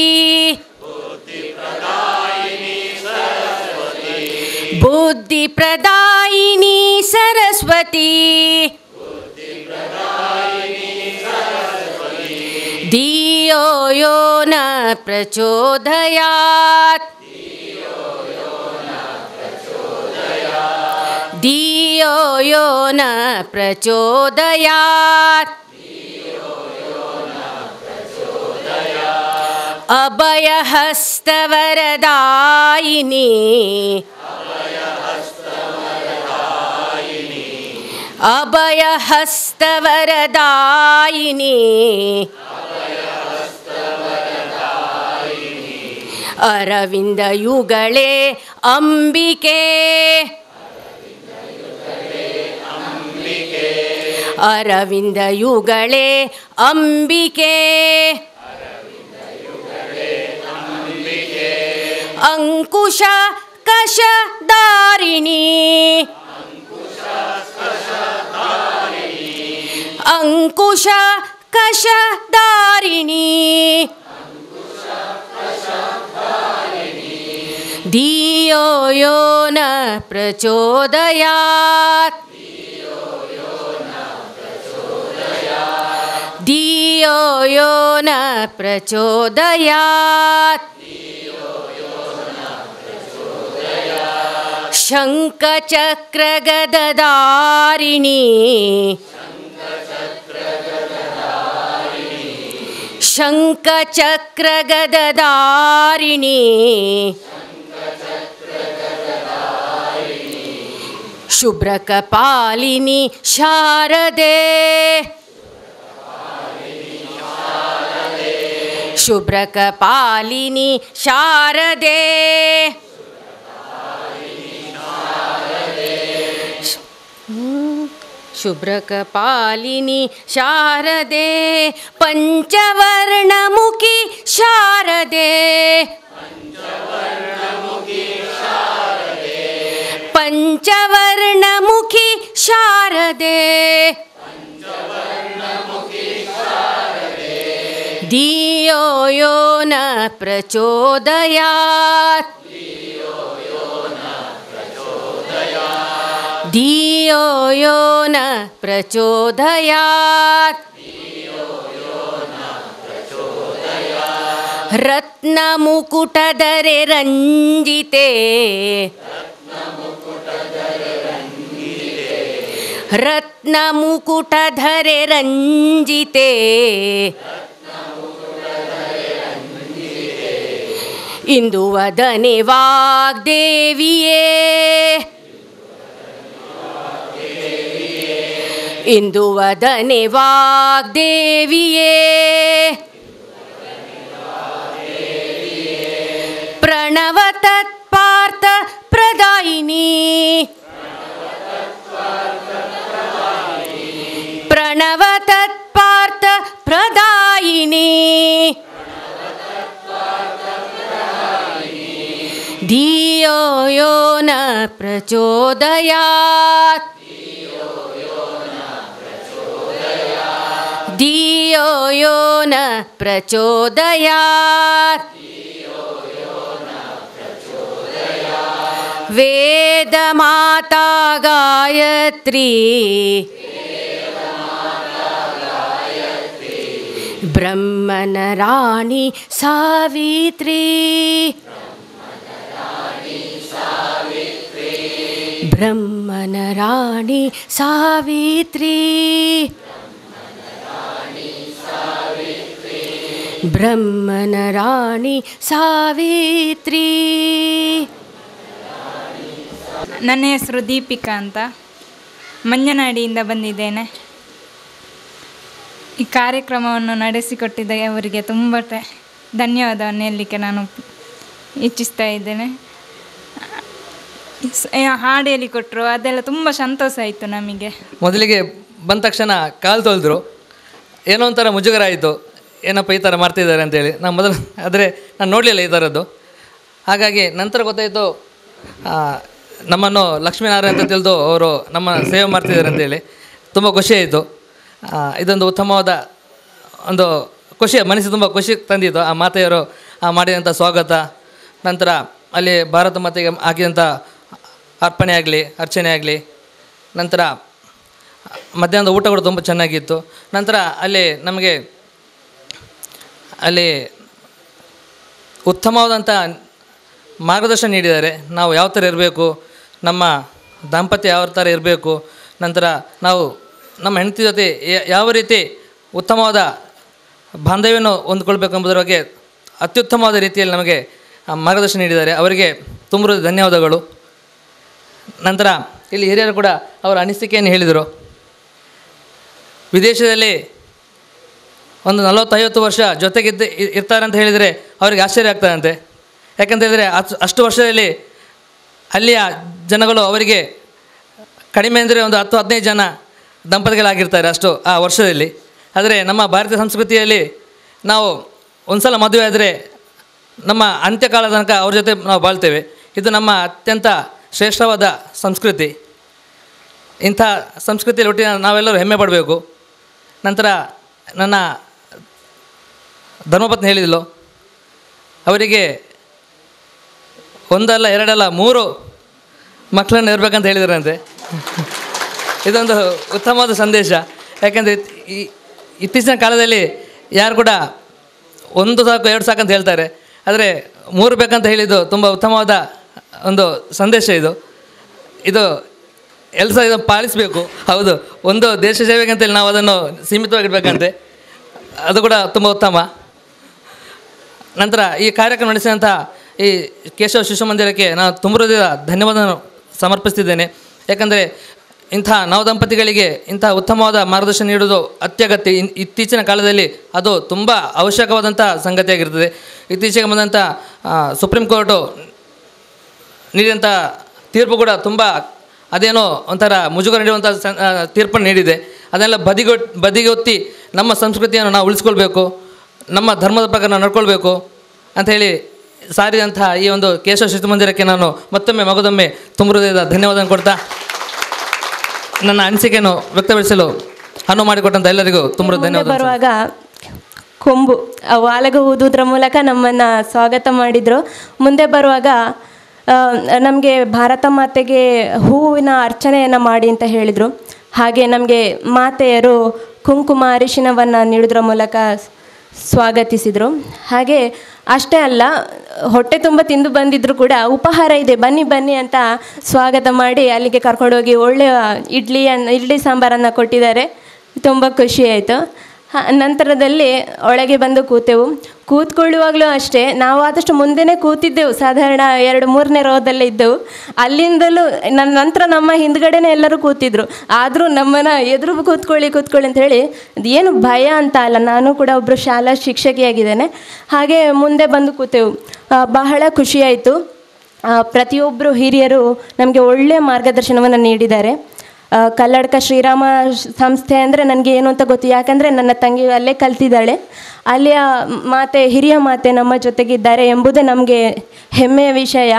ಬುದ್ಧಿ ಪ್ರದಾಯಿನಿ ಸರಸ್ವತಿ, ಧಿಯೋ ಯೋ ನ ಪ್ರಚೋದಯಾತ್, ಧಿಯೋ ಯೋ ನ ಪ್ರಚೋದಯಾತ್, ಅಭಯಹಸ್ತವರದಾಯಿನಿ, ಅಭಯಹಸ್ತವರದಾಯಿನಿ, ಅರವಿಂದ ಯುಗಳೇ ಅಂಬಿಕೆ, ಅರವಿಂದ ಯುಗಳೇ ಅಂಬಿಕೆ, ಅಂಕುಶ ಕಶಧಾರಿಣಿ, ಅಂಕುಶ ಕಶಧಾರಿಣಿ, ಧಿಯೋ ಯೋ ನ ಪ್ರಚೋದಯಾತ್, ಧಿಯೋ ಯೋ ನ ಪ್ರಚೋದಯಾತ್, ಶಂಖಚಕ್ರ ಗದಾಧಾರಿಣಿ, ಶಂಖಚಕ್ರ ಗದಾಧಾರಿಣಿ, ಶುಭ್ರ ಕಪಾಲಿನಿ ಶಾರದೆ, ಶುಭ್ರ ಕಪಾಲಿನಿ ಶಾರದೆ, ಶುಭ್ರ ಕಪಾಲಿನಿ ಶಾರದೆ, ಪಂಚವರ್ಣಮುಖಿ ಶಾರದೆ, ಪಂಚವರ್ಣಮುಖಿ ಶಾರದೆ, ಧಿಯೋ ಯೋ ನ ಪ್ರಚೋದಯಾತ್, ಧಿಯೋ ಯೋ ನ ಪ್ರಚೋದಯಾತ್, ರತ್ನ ಮುಕುಟಧರೆ ರಂಜಿತೆ, ರತ್ನ ಮುಕುಟಧರೆ ರಂಜಿತೆ, ಇಂದು ವದನೆ ವಾಗ್ದೇವಿಯೇ ಇಂದು ವದನೆ ವಾಗ್ದೇವಿಯೇ ಪ್ರಣವ ತತ್ಪಾರ್ಥ ಪ್ರದಾಯಿನಿ ಪ್ರಣವ ತತ್ಪಾರ್ಥ ಪ್ರದಾಯಿನಿ ಧಿಯೋ ಯೋ ನ ಪ್ರಚೋದಯಾತ್ ಧಿಯೋ ಯೋ ನ ಪ್ರಚೋದಯಾತ್ ವೇದ ಮಾತಾ ಗಾಯತ್ರಿ ಬ್ರಹ್ಮನ ರಾಣಿ ಸಾವಿತ್ರಿ ಬ್ರಹ್ಮನ ರಾಣಿ ಸಾವಿತ್ರಿ ಬ್ರಹ್ಮನ ರಾಣಿ ಸಾವಿತ್ರಿ. ನನ್ನ ಹೆಸರು ದೀಪಿಕಾ ಅಂತ, ಮಂಜನಾಡಿಯಿಂದ ಬಂದಿದ್ದೇನೆ. ಈ ಕಾರ್ಯಕ್ರಮವನ್ನು ನಡೆಸಿಕೊಟ್ಟಿದ್ದ ಅವರಿಗೆ ತುಂಬ ಧನ್ಯವಾದವನ್ನು ಹೇಳಲಿಕ್ಕೆ ನಾನು ಇಚ್ಛಿಸ್ತಾ ಇದ್ದೇನೆ. ಹಾಡು ಹೇಳಿಕೊಟ್ರು, ಅದೆಲ್ಲ ತುಂಬ ಸಂತೋಷ ಆಯಿತು ನಮಗೆ. ಮೊದಲಿಗೆ ಬಂದ ತಕ್ಷಣ ಕಾಲು ತೊಳೆದ್ರು, ಏನೋ ಒಂಥರ ಮುಜುಗರ ಆಯಿತು, ಏನಪ್ಪ ಈ ಥರ ಮಾಡ್ತಿದ್ದಾರೆ ಅಂತೇಳಿ. ನಾನು ಮೊದಲು ಆದರೆ ನಾನು ನೋಡಲಿಲ್ಲ ಈ ಥರದ್ದು. ಹಾಗಾಗಿ ನಂತರ ಗೊತ್ತಾಯಿತು ನಮ್ಮನ್ನು ಲಕ್ಷ್ಮೀನಾರಾಯಣ ಅಂತ ತಿಳಿದು ಅವರು ನಮ್ಮ ಸೇವೆ ಮಾಡ್ತಿದ್ದಾರೆ ಅಂತೇಳಿ. ತುಂಬ ಖುಷಿಯಾಯಿತು. ಇದೊಂದು ಉತ್ತಮವಾದ ಒಂದು ಖುಷಿ, ಮನಸ್ಸು ತುಂಬ ಖುಷಿ ತಂದಿತ್ತು ಆ ಮಾತೆಯವರು ಮಾಡಿದಂಥ ಸ್ವಾಗತ. ನಂತರ ಅಲ್ಲಿ ಭಾರತ ಮಾತೆಗೆ ಹಾಕಿದಂಥ ಅರ್ಪಣೆ ಆಗಲಿ, ಅರ್ಚನೆ ಆಗಲಿ. ನಂತರ ಮಧ್ಯಾಹ್ನದ ಊಟ ಕೂಡ ತುಂಬ ಚೆನ್ನಾಗಿತ್ತು. ನಂತರ ಅಲ್ಲಿ ಉತ್ತಮವಾದಂಥ ಮಾರ್ಗದರ್ಶನ ನೀಡಿದ್ದಾರೆ. ನಾವು ಯಾವ ಥರ ಇರಬೇಕು, ನಮ್ಮ ದಾಂಪತ್ಯ ಯಾವ ಥರ ಇರಬೇಕು, ನಂತರ ನಾವು ನಮ್ಮ ಹೆಂಡತಿ ಜೊತೆ ಯಾವ ರೀತಿ ಉತ್ತಮವಾದ ಬಾಂಧವ್ಯವನ್ನು ಹೊಂದ್ಕೊಳ್ಬೇಕು ಎಂಬುದರ ಬಗ್ಗೆ ಅತ್ಯುತ್ತಮವಾದ ರೀತಿಯಲ್ಲಿ ನಮಗೆ ಮಾರ್ಗದರ್ಶನ ನೀಡಿದ್ದಾರೆ. ಅವರಿಗೆ ತುಂಬ ಧನ್ಯವಾದಗಳು. ನಂತರ ಇಲ್ಲಿ ಹಿರಿಯರು ಕೂಡ ಅವರ ಅನಿಸಿಕೆಯನ್ನು ಹೇಳಿದರು. ವಿದೇಶದಲ್ಲಿ ಒಂದು 40-50 ವರ್ಷ ಇರ್ತಾರೆ ಅಂತ ಹೇಳಿದರೆ ಅವರಿಗೆ ಆಶ್ಚರ್ಯ ಆಗ್ತದಂತೆ. ಯಾಕಂತ ಹೇಳಿದರೆ ಅಷ್ಟು ವರ್ಷದಲ್ಲಿ ಅಲ್ಲಿಯ ಜನಗಳು ಅವರಿಗೆ ಕಡಿಮೆ ಅಂದರೆ ಒಂದು 10-15 ಜನ ದಂಪತಿಗಳಾಗಿರ್ತಾರೆ ಅಷ್ಟು ಆ ವರ್ಷದಲ್ಲಿ. ಆದರೆ ನಮ್ಮ ಭಾರತೀಯ ಸಂಸ್ಕೃತಿಯಲ್ಲಿ ನಾವು ಒಂದು ಸಲ ಮದುವೆ ಆದರೆ ನಮ್ಮ ಅಂತ್ಯಕಾಲದ ತನಕ ಅವ್ರ ಜೊತೆ ನಾವು ಬಾಳ್ತೇವೆ. ಇದು ನಮ್ಮ ಅತ್ಯಂತ ಶ್ರೇಷ್ಠವಾದ ಸಂಸ್ಕೃತಿ. ಇಂಥ ಸಂಸ್ಕೃತಿಯಲ್ಲಿ ಹುಟ್ಟಿ ನಾವೆಲ್ಲರೂ ಹೆಮ್ಮೆ ಪಡಬೇಕು. ನಂತರ ನನ್ನ ಧರ್ಮಪತ್ನಿ ಹೇಳಿದ್ಲು, ಅವರಿಗೆ 1 ಅಲ್ಲ 2 ಅಲ್ಲ 3 ಮಕ್ಕಳನ್ನು ಇರಬೇಕಂತ ಹೇಳಿದ್ರಂತೆ. ಇದೊಂದು ಉತ್ತಮವಾದ ಸಂದೇಶ. ಯಾಕೆಂದರೆ ಇತ್ತೀಚಿನ ಕಾಲದಲ್ಲಿ ಯಾರು ಕೂಡ 1 ಸಾಕು 2 ಸಾಕು ಅಂತ ಹೇಳ್ತಾರೆ. ಆದರೆ 3 ಬೇಕಂತ ಹೇಳಿದ್ದು ತುಂಬ ಉತ್ತಮವಾದ ಒಂದು ಸಂದೇಶ. ಇದು ಎಲ್ಲ ಇದನ್ನು ಪಾಲಿಸಬೇಕು. ಹೌದು, ಒಂದು ದೇಶ ಸೇವೆಗೆ ಅಂತೇಳಿ ನಾವು ಅದನ್ನು ಸೀಮಿತವಾಗಿಡಬೇಕಂತೆ, ಅದು ಕೂಡ ತುಂಬ ಉತ್ತಮ. ನಂತರ ಈ ಕಾರ್ಯಕ್ರಮ ನಡೆಸಿದಂಥ ಈ ಕೇಶವ ಶಿಶು ಮಂದಿರಕ್ಕೆ ನಾನು ತುಂಬ ಧನ್ಯವಾದವನ್ನು ಸಮರ್ಪಿಸ್ತಿದ್ದೇನೆ. ಯಾಕಂದರೆ ಇಂಥ ನವದಂಪತಿಗಳಿಗೆ ಇಂಥ ಉತ್ತಮವಾದ ಮಾರ್ಗದರ್ಶನ ನೀಡುವುದು ಅತ್ಯಗತ್ಯ. ಇತ್ತೀಚಿನ ಕಾಲದಲ್ಲಿ ಅದು ತುಂಬ ಅವಶ್ಯಕವಾದಂಥ ಸಂಗತಿಯಾಗಿರ್ತದೆ. ಇತ್ತೀಚೆಗೆ ಬಂದಂಥ ಸುಪ್ರೀಂ ಕೋರ್ಟು ನೀಡಿದಂಥ ತೀರ್ಪು ಕೂಡ ತುಂಬ ಅದೇನೋ ಒಂಥರ ಮುಜುಗರ ನೀಡುವಂಥ ತೀರ್ಪನ್ನು ನೀಡಿದೆ. ಅದನ್ನೆಲ್ಲ ಬದಿಗೊತ್ತಿ ನಮ್ಮ ಸಂಸ್ಕೃತಿಯನ್ನು ನಾವು ಉಳಿಸ್ಕೊಳ್ಬೇಕು, ನಮ್ಮ ಧರ್ಮದ ಪ್ರಕಾರ ನಾವು ನಡ್ಕೊಳ್ಬೇಕು ಅಂಥೇಳಿ ಸಾರಿದಂಥ ಈ ಒಂದು ಕೇಶವ ಶಿಶು ಮಂದಿರಕ್ಕೆ ನಾನು ಮತ್ತೊಮ್ಮೆ ಮಗದೊಮ್ಮೆ ತುಂಬ ಹೃದಯದ ಧನ್ಯವಾದವನ್ನು ಕೊಡ್ತಾ ನನ್ನ ಅನಿಸಿಕೆಯನ್ನು ವ್ಯಕ್ತಪಡಿಸಲು ಅನುವು ಮಾಡಿಕೊಟ್ಟಂಥ ಎಲ್ಲರಿಗೂ ತುಂಬ ಧನ್ಯವಾದ. ಬರುವಾಗ ಕೊಂಬು ವಾಲಗ ಊದುವುದರ ಮೂಲಕ ನಮ್ಮನ್ನು ಸ್ವಾಗತ ಮಾಡಿದರು. ಮುಂದೆ ಬರುವಾಗ ನಮಗೆ ಭಾರತ ಮಾತೆಗೆ ಹೂವಿನ ಅರ್ಚನೆಯನ್ನು ಮಾಡಿ ಅಂತ ಹೇಳಿದರು. ಹಾಗೆ ನಮಗೆ ಮಾತೆಯರು ಕುಂಕುಮ ಅರಿಶಿನವನ್ನು ನೀಡೋದ್ರ ಮೂಲಕ ಸ್ವಾಗತಿಸಿದರು. ಹಾಗೆ ಅಷ್ಟೇ ಅಲ್ಲ, ಹೊಟ್ಟೆ ತುಂಬ ತಿಂದು ಬಂದಿದ್ದರೂ ಕೂಡ ಉಪಹಾರ ಇದೆ ಬನ್ನಿ ಬನ್ನಿ ಅಂತ ಸ್ವಾಗತ ಮಾಡಿ ಅಲ್ಲಿಗೆ ಕರ್ಕೊಂಡೋಗಿ ಒಳ್ಳೆಯ ಇಡ್ಲಿ ಸಾಂಬಾರನ್ನು ಕೊಟ್ಟಿದ್ದಾರೆ. ತುಂಬ ಖುಷಿಯಾಯಿತು. ನಂತರದಲ್ಲಿ ಒಳಗೆ ಬಂದು ಕೂತೆವು. ಕೂತ್ಕೊಳ್ಳುವಾಗಲೂ ಅಷ್ಟೇ, ನಾವು ಆದಷ್ಟು ಮುಂದೆನೇ ಕೂತಿದ್ದೆವು, ಸಾಧಾರಣ 2-3ನೇ ರೋದಲ್ಲೇ ಇದ್ದೆವು. ಅಲ್ಲಿಂದಲೂ ನಂತರ ನಮ್ಮ ಹಿಂದ್ಗಡೆನೇ ಎಲ್ಲರೂ ಕೂತಿದ್ರು. ಆದರೂ ನಮ್ಮನ್ನು ಎದುರು ಕೂತ್ಕೊಳ್ಳಿ ಅಂತ ಹೇಳಿ, ಏನು ಭಯ ಅಂತ ಅಲ್ಲ, ನಾನು ಕೂಡ ಒಬ್ಬರು ಶಾಲಾ ಶಿಕ್ಷಕಿಯಾಗಿದ್ದೇನೆ. ಹಾಗೆ ಮುಂದೆ ಬಂದು ಕೂತೆವು. ಬಹಳ ಖುಷಿಯಾಯಿತು. ಪ್ರತಿಯೊಬ್ಬರು ಹಿರಿಯರು ನಮಗೆ ಒಳ್ಳೆಯ ಮಾರ್ಗದರ್ಶನವನ್ನು ನೀಡಿದ್ದಾರೆ. ಕಲ್ಲಡ್ಕ ಶ್ರೀರಾಮ ಸಂಸ್ಥೆ ಅಂದರೆ ನನಗೆ ಏನು ಅಂತ ಗೊತ್ತು, ಯಾಕಂದರೆ ನನ್ನ ತಂಗಿ ಅಲ್ಲೇ ಕಲ್ತಿದ್ದಾಳೆ. ಅಲ್ಲಿಯ ಹಿರಿಯ ಮಾತೆ ನಮ್ಮ ಜೊತೆಗಿದ್ದಾರೆ ಎಂಬುದೇ ನಮಗೆ ಹೆಮ್ಮೆಯ ವಿಷಯ.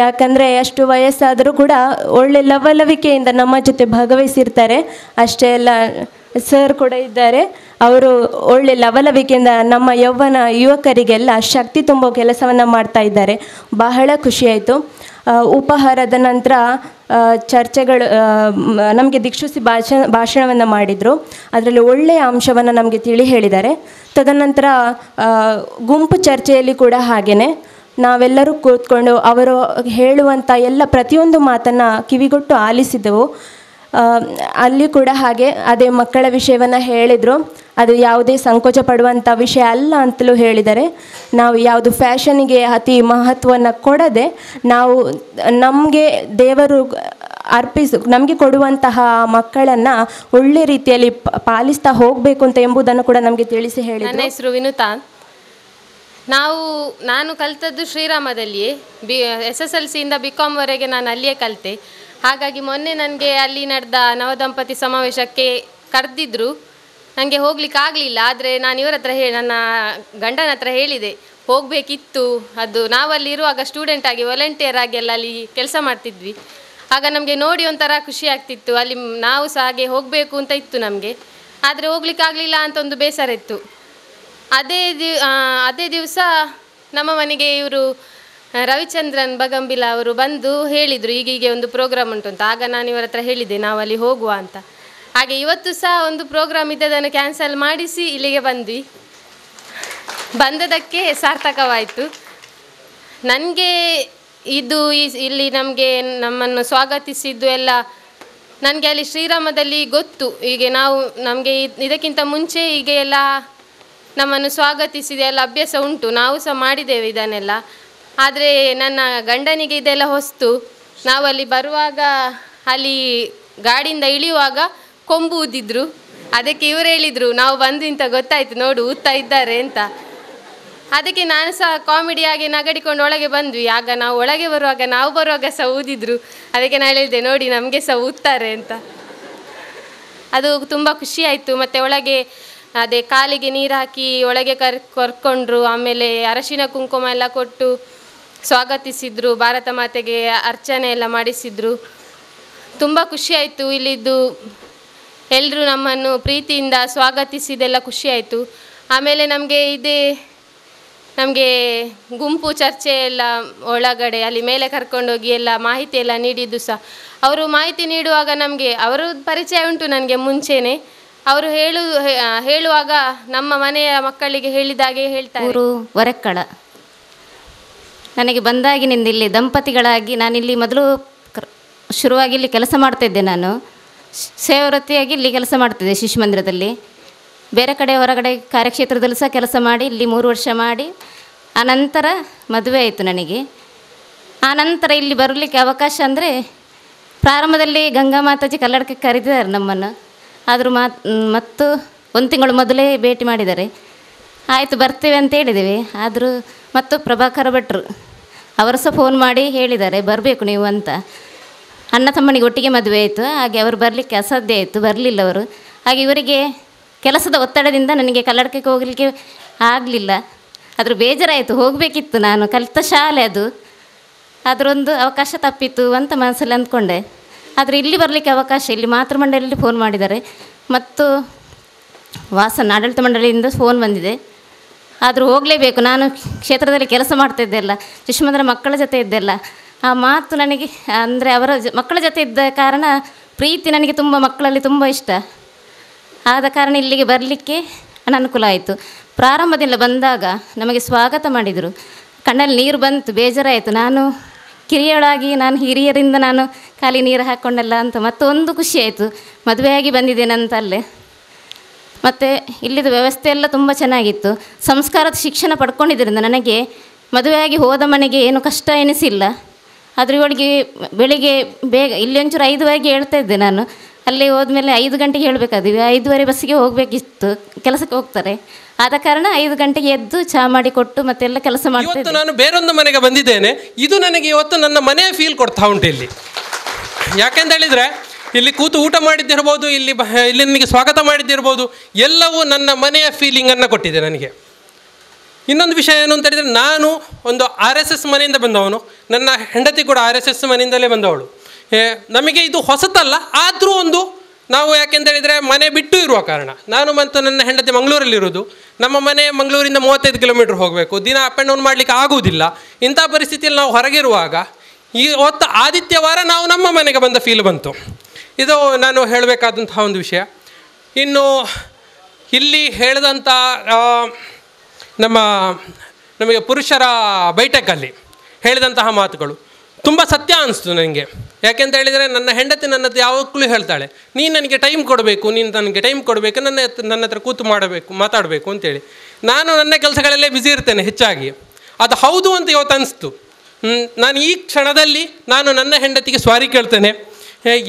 ಯಾಕಂದರೆ ಎಷ್ಟು ವಯಸ್ಸಾದರೂ ಕೂಡ ಒಳ್ಳೆ ಲವಲವಿಕೆಯಿಂದ ನಮ್ಮ ಜೊತೆ ಭಾಗವಹಿಸಿರ್ತಾರೆ. ಅಷ್ಟೇ ಅಲ್ಲ, ಸರ್ ಕೂಡ ಇದ್ದಾರೆ. ಅವರು ಒಳ್ಳೆ ಲವಲವಿಕೆಯಿಂದ ನಮ್ಮ ಯುವಕರಿಗೆಲ್ಲ ಶಕ್ತಿ ತುಂಬೋ ಕೆಲಸವನ್ನು ಮಾಡ್ತಾ ಇದ್ದಾರೆ. ಬಹಳ ಖುಷಿಯಾಯಿತು. ಉಪಹಾರದ ನಂತರ ಚರ್ಚೆಗಳು, ನಮಗೆ ದಿಕ್ಷುಸಿ ಭಾಷಣವನ್ನು ಮಾಡಿದರು. ಅದರಲ್ಲಿ ಒಳ್ಳೆಯ ಅಂಶವನ್ನು ನಮಗೆ ಹೇಳಿದ್ದಾರೆ. ತದನಂತರ ಗುಂಪು ಚರ್ಚೆಯಲ್ಲಿ ಕೂಡ ಹಾಗೆಯೇ ನಾವೆಲ್ಲರೂ ಕೂತ್ಕೊಂಡು ಅವರು ಹೇಳುವಂಥ ಎಲ್ಲ ಪ್ರತಿಯೊಂದು ಮಾತನ್ನು ಕಿವಿಗೊಟ್ಟು ಆಲಿಸಿದೆವು. ಅಲ್ಲಿ ಕೂಡ ಹಾಗೆ ಅದೇ ಮಕ್ಕಳ ವಿಷಯವನ್ನು ಹೇಳಿದರು. ಅದು ಯಾವುದೇ ಸಂಕೋಚ ಪಡುವಂಥ ವಿಷಯ ಅಲ್ಲ ಅಂತಲೂ ಹೇಳಿದ್ದಾರೆ. ನಾವು ಯಾವುದು ಫ್ಯಾಷನಿಗೆ ಅತಿ ಮಹತ್ವವನ್ನು ಕೊಡದೆ, ನಾವು ನಮಗೆ ದೇವರು ನಮಗೆ ಕೊಡುವಂತಹ ಮಕ್ಕಳನ್ನು ಒಳ್ಳೆ ರೀತಿಯಲ್ಲಿ ಪಾಲಿಸ್ತಾ ಹೋಗಬೇಕು ಅಂತ ಎಂಬುದನ್ನು ಕೂಡ ನಮಗೆ ತಿಳಿಸಿ ಹೇಳಿದರು. ನನ್ನ ಹೆಸರು ವಿನುತಾ. ನಾನು ಕಲಿತದ್ದು ಶ್ರೀರಾಮದಲ್ಲಿಯೇ. SSLCಯಿಂದ BCom ನಾನು ಅಲ್ಲಿಯೇ ಕಲಿತೆ. ಹಾಗಾಗಿ ಮೊನ್ನೆ ನನಗೆ ಅಲ್ಲಿ ನಡೆದ ನವದಂಪತಿ ಸಮಾವೇಶಕ್ಕೆ ಕರೆದಿದ್ದರು. ನನಗೆ ಹೋಗ್ಲಿಕ್ಕಾಗಲಿಲ್ಲ. ಆದರೆ ನಾನು ಇವರ ಹತ್ರ ನನ್ನ ಗಂಡನ ಹತ್ರ ಹೇಳಿದೆ, ಹೋಗಬೇಕಿತ್ತು. ಅದು ನಾವಲ್ಲಿ ಇರುವಾಗ ಸ್ಟೂಡೆಂಟ್ ಆಗಿ ವಾಲಂಟಿಯರ್ ಆಗಿ ಎಲ್ಲ ಅಲ್ಲಿ ಕೆಲಸ ಮಾಡ್ತಿದ್ವಿ. ಆಗ ನಮಗೆ ನೋಡಿ ಒಂಥರ ಖುಷಿ ಆಗ್ತಿತ್ತು. ಅಲ್ಲಿ ನಾವು ಸಹ ಹಾಗೆ ಹೋಗಬೇಕು ಅಂತ ಇತ್ತು ನಮಗೆ. ಆದರೆ ಹೋಗ್ಲಿಕ್ಕಾಗಲಿಲ್ಲ ಅಂತ ಒಂದು ಬೇಸರ ಇತ್ತು. ಅದೇ ದಿವಸ ನಮ್ಮ ಮನೆಗೆ ಇವರು ರವಿಚಂದ್ರನ್ ಬಗಂಬಿಲ ಅವರು ಬಂದು ಹೇಳಿದರು, ಹೀಗೆ ಒಂದು ಪ್ರೋಗ್ರಾಮ್ ಉಂಟು ಅಂತ. ಆಗ ನಾನು ಇವರ ಹತ್ರ ಹೇಳಿದ್ದೆ, ನಾವು ಅಲ್ಲಿ ಹೋಗುವ ಅಂತ. ಹಾಗೆ ಇವತ್ತು ಸಹ ಒಂದು ಪ್ರೋಗ್ರಾಮ್ ಇದ್ದದನ್ನು ಕ್ಯಾನ್ಸಲ್ ಮಾಡಿಸಿ ಇಲ್ಲಿಗೆ ಬಂದ್ವಿ. ಬಂದದಕ್ಕೆ ಸಾರ್ಥಕವಾಯಿತು. ನನಗೆ ಇಲ್ಲಿ ನಮ್ಮನ್ನು ಸ್ವಾಗತಿಸಿದ್ದು ಎಲ್ಲ ನನಗೆ ಅಲ್ಲಿ ಶ್ರೀರಾಮದಲ್ಲಿ ಗೊತ್ತು. ಹೀಗೆ ನಮಗೆ ಇದಕ್ಕಿಂತ ಮುಂಚೆ ಹೀಗೆ ಎಲ್ಲ ನಮ್ಮನ್ನು ಸ್ವಾಗತಿಸಿದ ಎಲ್ಲ ಅಭ್ಯಾಸ ಉಂಟು, ನಾವು ಸಹ ಮಾಡಿದ್ದೇವೆ ಇದನ್ನೆಲ್ಲ. ಆದರೆ ನನ್ನ ಗಂಡನಿಗೆ ಇದೆಲ್ಲ ಹೊಸ್ತು. ನಾವಲ್ಲಿ ಬರುವಾಗ ಅಲ್ಲಿ ಗಾಡಿಯಿಂದ ಇಳಿಯುವಾಗ ಕೊಂಬು ಊದಿದ್ರು. ಅದಕ್ಕೆ ಇವರು ಹೇಳಿದರು, ನಾವು ಬಂದು ಇಂತ ಗೊತ್ತಾಯಿತು ನೋಡು ಊದ್ತಾ ಇದ್ದಾರೆ ಅಂತ. ಅದಕ್ಕೆ ನಾನು ಸಹ ಕಾಮಿಡಿಯಾಗಿ ನಗಡಿಕೊಂಡು ಒಳಗೆ ಬಂದ್ವಿ. ಆಗ ನಾವು ಒಳಗೆ ಬರುವಾಗ ಸಹ ಊದಿದ್ರು. ಅದಕ್ಕೆ ನಾನು ಹೇಳಿದೆ, ನೋಡಿ ನಮಗೆ ಸಹ ಊದ್ತಾರೆ ಅಂತ. ಅದು ತುಂಬ ಖುಷಿಯಾಯಿತು. ಮತ್ತು ಒಳಗೆ ಅದೇ ಕಾಲಿಗೆ ನೀರು ಹಾಕಿ ಒಳಗೆ ಕರ್ಕೊಂಡ್ರು. ಆಮೇಲೆ ಅರಶಿನ ಕುಂಕುಮ ಎಲ್ಲ ಕೊಟ್ಟು ಸ್ವಾಗತಿಸಿದ್ರು. ಭಾರತ ಮಾತೆಗೆ ಅರ್ಚನೆ ಎಲ್ಲ ಮಾಡಿಸಿದ್ರು. ತುಂಬ ಖುಷಿಯಾಯಿತು. ಇಲ್ಲಿದ್ದು ಎಲ್ಲರೂ ನಮ್ಮನ್ನು ಪ್ರೀತಿಯಿಂದ ಸ್ವಾಗತಿಸಿದೆಲ್ಲ ಖುಷಿಯಾಯಿತು. ಆಮೇಲೆ ನಮಗೆ ಗುಂಪು ಚರ್ಚೆ ಎಲ್ಲ ಒಳಗಡೆ ಅಲ್ಲಿ ಮೇಲೆ ಕರ್ಕೊಂಡೋಗಿ ಎಲ್ಲ ಮಾಹಿತಿ ಎಲ್ಲ ನೀಡಿದ್ದು ಸಹ. ಅವರು ಮಾಹಿತಿ ನೀಡುವಾಗ ಅವರು ಪರಿಚಯ ಉಂಟು ನನಗೆ ಮುಂಚೆನೇ. ಅವರು ಹೇಳುವಾಗ ನಮ್ಮ ಮನೆಯ ಮಕ್ಕಳಿಗೆ ಹೇಳಿದಾಗೆ ಹೇಳ್ತಾರೆ. ಊರು ವರಕ್ಕಳ. ನನಗೆ ಬಂದಾಗಿನಿಂದ ಇಲ್ಲಿ ದಂಪತಿಗಳಾಗಿ ನಾನಿಲ್ಲಿ ಮೊದಲು ಶುರುವಾಗಿ ಇಲ್ಲಿ ಕೆಲಸ ಮಾಡ್ತಾಯಿದ್ದೆ. ನಾನು ಸೇವಾವೃತ್ತಿಯಾಗಿ ಇಲ್ಲಿ ಕೆಲಸ ಮಾಡ್ತಿದ್ದೆ ಶಿಶು ಮಂದಿರದಲ್ಲಿ. ಬೇರೆ ಕಡೆ ಹೊರಗಡೆ ಕಾರ್ಯಕ್ಷೇತ್ರದಲ್ಲೂ ಸಹ ಕೆಲಸ ಮಾಡಿ ಇಲ್ಲಿ 3 ವರ್ಷ ಮಾಡಿ ಆನಂತರ ಮದುವೆ ಆಯಿತು ನನಗೆ. ಆನಂತರ ಇಲ್ಲಿ ಬರಲಿಕ್ಕೆ ಅವಕಾಶ ಅಂದರೆ ಪ್ರಾರಂಭದಲ್ಲಿ ಗಂಗಾ ಮಾತಾಜಿ ಕಲ್ಲಡಕ್ಕೆ ಕರೆದಿದ್ದಾರೆ ನಮ್ಮನ್ನು. ಆದರೂ ಮತ್ತು 1 ತಿಂಗಳು ಮೊದಲೇ ಭೇಟಿ ಮಾಡಿದ್ದಾರೆ. ಆಯಿತು ಬರ್ತೇವೆ ಅಂತ ಹೇಳಿದ್ದೇವೆ. ಆದರೂ ಮತ್ತು ಪ್ರಭಾಕರ ಭಟ್ರು ಅವರು ಸಹ ಫೋನ್ ಮಾಡಿ ಹೇಳಿದ್ದಾರೆ, ಬರಬೇಕು ನೀವು ಅಂತ. ಅಣ್ಣ ತಮ್ಮನಿಗೆ ಒಟ್ಟಿಗೆ ಮದುವೆ ಆಯಿತು. ಹಾಗೆ ಅವರು ಬರಲಿಕ್ಕೆ ಅಸಾಧ್ಯ ಆಯಿತು, ಬರಲಿಲ್ಲ ಅವರು. ಹಾಗೆ ಇವರಿಗೆ ಕೆಲಸದ ಒತ್ತಡದಿಂದ ನನಗೆ ಕಲ್ಲಡಕ್ಕೆ ಹೋಗಲಿಕ್ಕೆ ಆಗಲಿಲ್ಲ. ಆದರೂ ಬೇಜಾರಾಯಿತು, ಹೋಗಬೇಕಿತ್ತು, ನಾನು ಕಲಿತ ಶಾಲೆ ಅದು. ಅದರೊಂದು ಅವಕಾಶ ತಪ್ಪಿತ್ತು ಅಂತ ಮನಸ್ಸಲ್ಲಿ ಅಂದ್ಕೊಂಡೆ. ಆದರೆ ಇಲ್ಲಿ ಬರಲಿಕ್ಕೆ ಅವಕಾಶ, ಇಲ್ಲಿ ಮಾತೃಮಂಡಳಿಯಲ್ಲಿ ಫೋನ್ ಮಾಡಿದ್ದಾರೆ. ಮತ್ತು ವಾಸನ ಆಡಳಿತ ಮಂಡಳಿಯಿಂದ ಫೋನ್ ಬಂದಿದೆ. ಆದರೂ ಹೋಗಲೇಬೇಕು, ನಾನು ಕ್ಷೇತ್ರದಲ್ಲಿ ಕೆಲಸ ಮಾಡ್ತಾಯಿದ್ದೆಲ್ಲ, ಶಿಶುಮಂದಿರ ಮಕ್ಕಳ ಜೊತೆ ಇದ್ದೆಲ್ಲ. ಆ ಮಾತು ನನಗೆ ಅಂದರೆ ಅವರ ಮಕ್ಕಳ ಜೊತೆ ಇದ್ದ ಕಾರಣ ಪ್ರೀತಿ ನನಗೆ ತುಂಬ, ಮಕ್ಕಳಲ್ಲಿ ತುಂಬ ಇಷ್ಟ. ಆದ ಕಾರಣ ಇಲ್ಲಿಗೆ ಬರಲಿಕ್ಕೆ ಅನನುಕೂಲ ಆಯಿತು. ಪ್ರಾರಂಭದಿಂದ ಬಂದಾಗ ನಮಗೆ ಸ್ವಾಗತ ಮಾಡಿದರು. ಕಣ್ಣಲ್ಲಿ ನೀರು ಬಂತು, ಬೇಜಾರಾಯಿತು. ನಾನು ಕಿರಿಯಳಾಗಿ ನಾನು ಹಿರಿಯರಿಂದ ನಾನು ಖಾಲಿ ನೀರು ಹಾಕ್ಕೊಂಡಲ್ಲ ಅಂತ ಮತ್ತೊಂದು ಖುಷಿಯಾಯಿತು. ಮದುವೆಯಾಗಿ ಬಂದಿದ್ದೇನಂತ ಅಲ್ಲೇ ಮತ್ತು ಇಲ್ಲಿದ ವ್ಯವಸ್ಥೆ ಎಲ್ಲ ತುಂಬ ಚೆನ್ನಾಗಿತ್ತು. ಸಂಸ್ಕಾರದ ಶಿಕ್ಷಣ ಪಡ್ಕೊಂಡಿದ್ದರಿಂದ ನನಗೆ ಮದುವೆಯಾಗಿ ಹೋದ ಮನೆಗೆ ಏನು ಕಷ್ಟ ಎನಿಸಿಲ್ಲ. ಅದ್ರ ಒಳಗೆ ಬೆಳಿಗ್ಗೆ ಬೇಗ ಇಲ್ಲಿ ಒಂಚೂರು 5 ಹೇಳ್ತಾ ಇದ್ದೆ ನಾನು. ಅಲ್ಲಿ ಹೋದ್ಮೇಲೆ 5 ಗಂಟೆಗೆ ಹೇಳಬೇಕಾದ್ವಿ, 5:30 ಬಸ್ಸಿಗೆ ಹೋಗಬೇಕಿತ್ತು, ಕೆಲಸಕ್ಕೆ ಹೋಗ್ತಾರೆ. ಆದ ಕಾರಣ 5 ಗಂಟೆಗೆ ಎದ್ದು ಚಹಾ ಮಾಡಿ ಕೊಟ್ಟು ಮತ್ತೆಲ್ಲ ಕೆಲಸ ಮಾಡ್ತಾ ಇದ್ದೆ. ನಾನು ಬೇರೊಂದು ಮನೆಗೆ ಬಂದಿದ್ದೇನೆ. ಇದು ನನಗೆ ಇವತ್ತು ನನ್ನ ಮನೆಯ ಫೀಲ್ ಕೊಡ್ತಾ ಉಂಟು ಇಲ್ಲಿ. ಯಾಕೆಂತ ಹೇಳಿದರೆ ಇಲ್ಲಿ ಕೂತು ಊಟ ಮಾಡಿದ್ದಿರ್ಬೋದು, ಇಲ್ಲಿ ನನಗೆ ಸ್ವಾಗತ ಮಾಡಿದ್ದಿರ್ಬೋದು, ಎಲ್ಲವೂ ನನ್ನ ಮನೆಯ ಫೀಲಿಂಗನ್ನು ಕೊಟ್ಟಿದೆ ನನಗೆ. ಇನ್ನೊಂದು ವಿಷಯ ಏನು ಅಂತ ಹೇಳಿದರೆ, ನಾನು ಒಂದು RSS ಮನೆಯಿಂದ ಬಂದವನು, ನನ್ನ ಹೆಂಡತಿ ಕೂಡ RSS ಮನೆಯಿಂದಲೇ ಬಂದವಳು. ನಮಗೆ ಇದು ಹೊಸತಲ್ಲ, ಆದರೂ ಒಂದು ನಾವು ಯಾಕೆಂತ ಹೇಳಿದರೆ ಮನೆ ಬಿಟ್ಟು ಇರುವ ಕಾರಣ, ನಾನು ಮತ್ತು ನನ್ನ ಹೆಂಡತಿ ಮಂಗಳೂರಲ್ಲಿರೋದು. ನಮ್ಮ ಮನೆ ಮಂಗಳೂರಿಂದ 35 ಕಿಲೋಮೀಟ್ರ್ ಹೋಗಬೇಕು, ದಿನ ಅಪ್ ಆ್ಯಂಡ್ ಡೌನ್ ಮಾಡಲಿಕ್ಕೆ ಆಗುವುದಿಲ್ಲ. ಇಂಥ ಪರಿಸ್ಥಿತಿಯಲ್ಲಿ ನಾವು ಹೊರಗಿರುವಾಗ ಇವತ್ತು ಆದಿತ್ಯವಾರ ನಾವು ನಮ್ಮ ಮನೆಗೆ ಬಂದ ಫೀಲ್ ಬಂತು. ಇದು ನಾನು ಹೇಳಬೇಕಾದಂತಹ ಒಂದು ವಿಷಯ. ಇನ್ನು ಇಲ್ಲಿ ಹೇಳಿದಂಥ ನಮಗೆ ಪುರುಷರ ಬೈಠಕಲ್ಲಿ ಹೇಳಿದಂತಹ ಮಾತುಗಳು ತುಂಬ ಸತ್ಯ ಅನಿಸ್ತು ನನಗೆ. ಯಾಕೆಂತ ಹೇಳಿದರೆ ನನ್ನ ಹೆಂಡತಿ ನನ್ನ ಹತ್ರ ಯಾವಾಗಲೂ ಹೇಳ್ತಾಳೆ, ನೀನು ನನಗೆ ಟೈಮ್ ಕೊಡಬೇಕು, ನೀನು ನನಗೆ ಟೈಮ್ ಕೊಡಬೇಕು, ನನ್ನ ಹತ್ರ ಕೂತು ಮಾತಾಡಬೇಕು ಅಂತೇಳಿ. ನಾನು ನನ್ನ ಕೆಲಸಗಳಲ್ಲೇ ಬ್ಯುಸಿ ಇರ್ತೇನೆ ಹೆಚ್ಚಾಗಿ. ಅದು ಹೌದು ಅಂತ ಇವತ್ತು ಅನಿಸ್ತು. ನಾನು ಈ ಕ್ಷಣದಲ್ಲಿ ನಾನು ನನ್ನ ಹೆಂಡತಿಗೆ ಸಾರಿ ಕೇಳ್ತೇನೆ.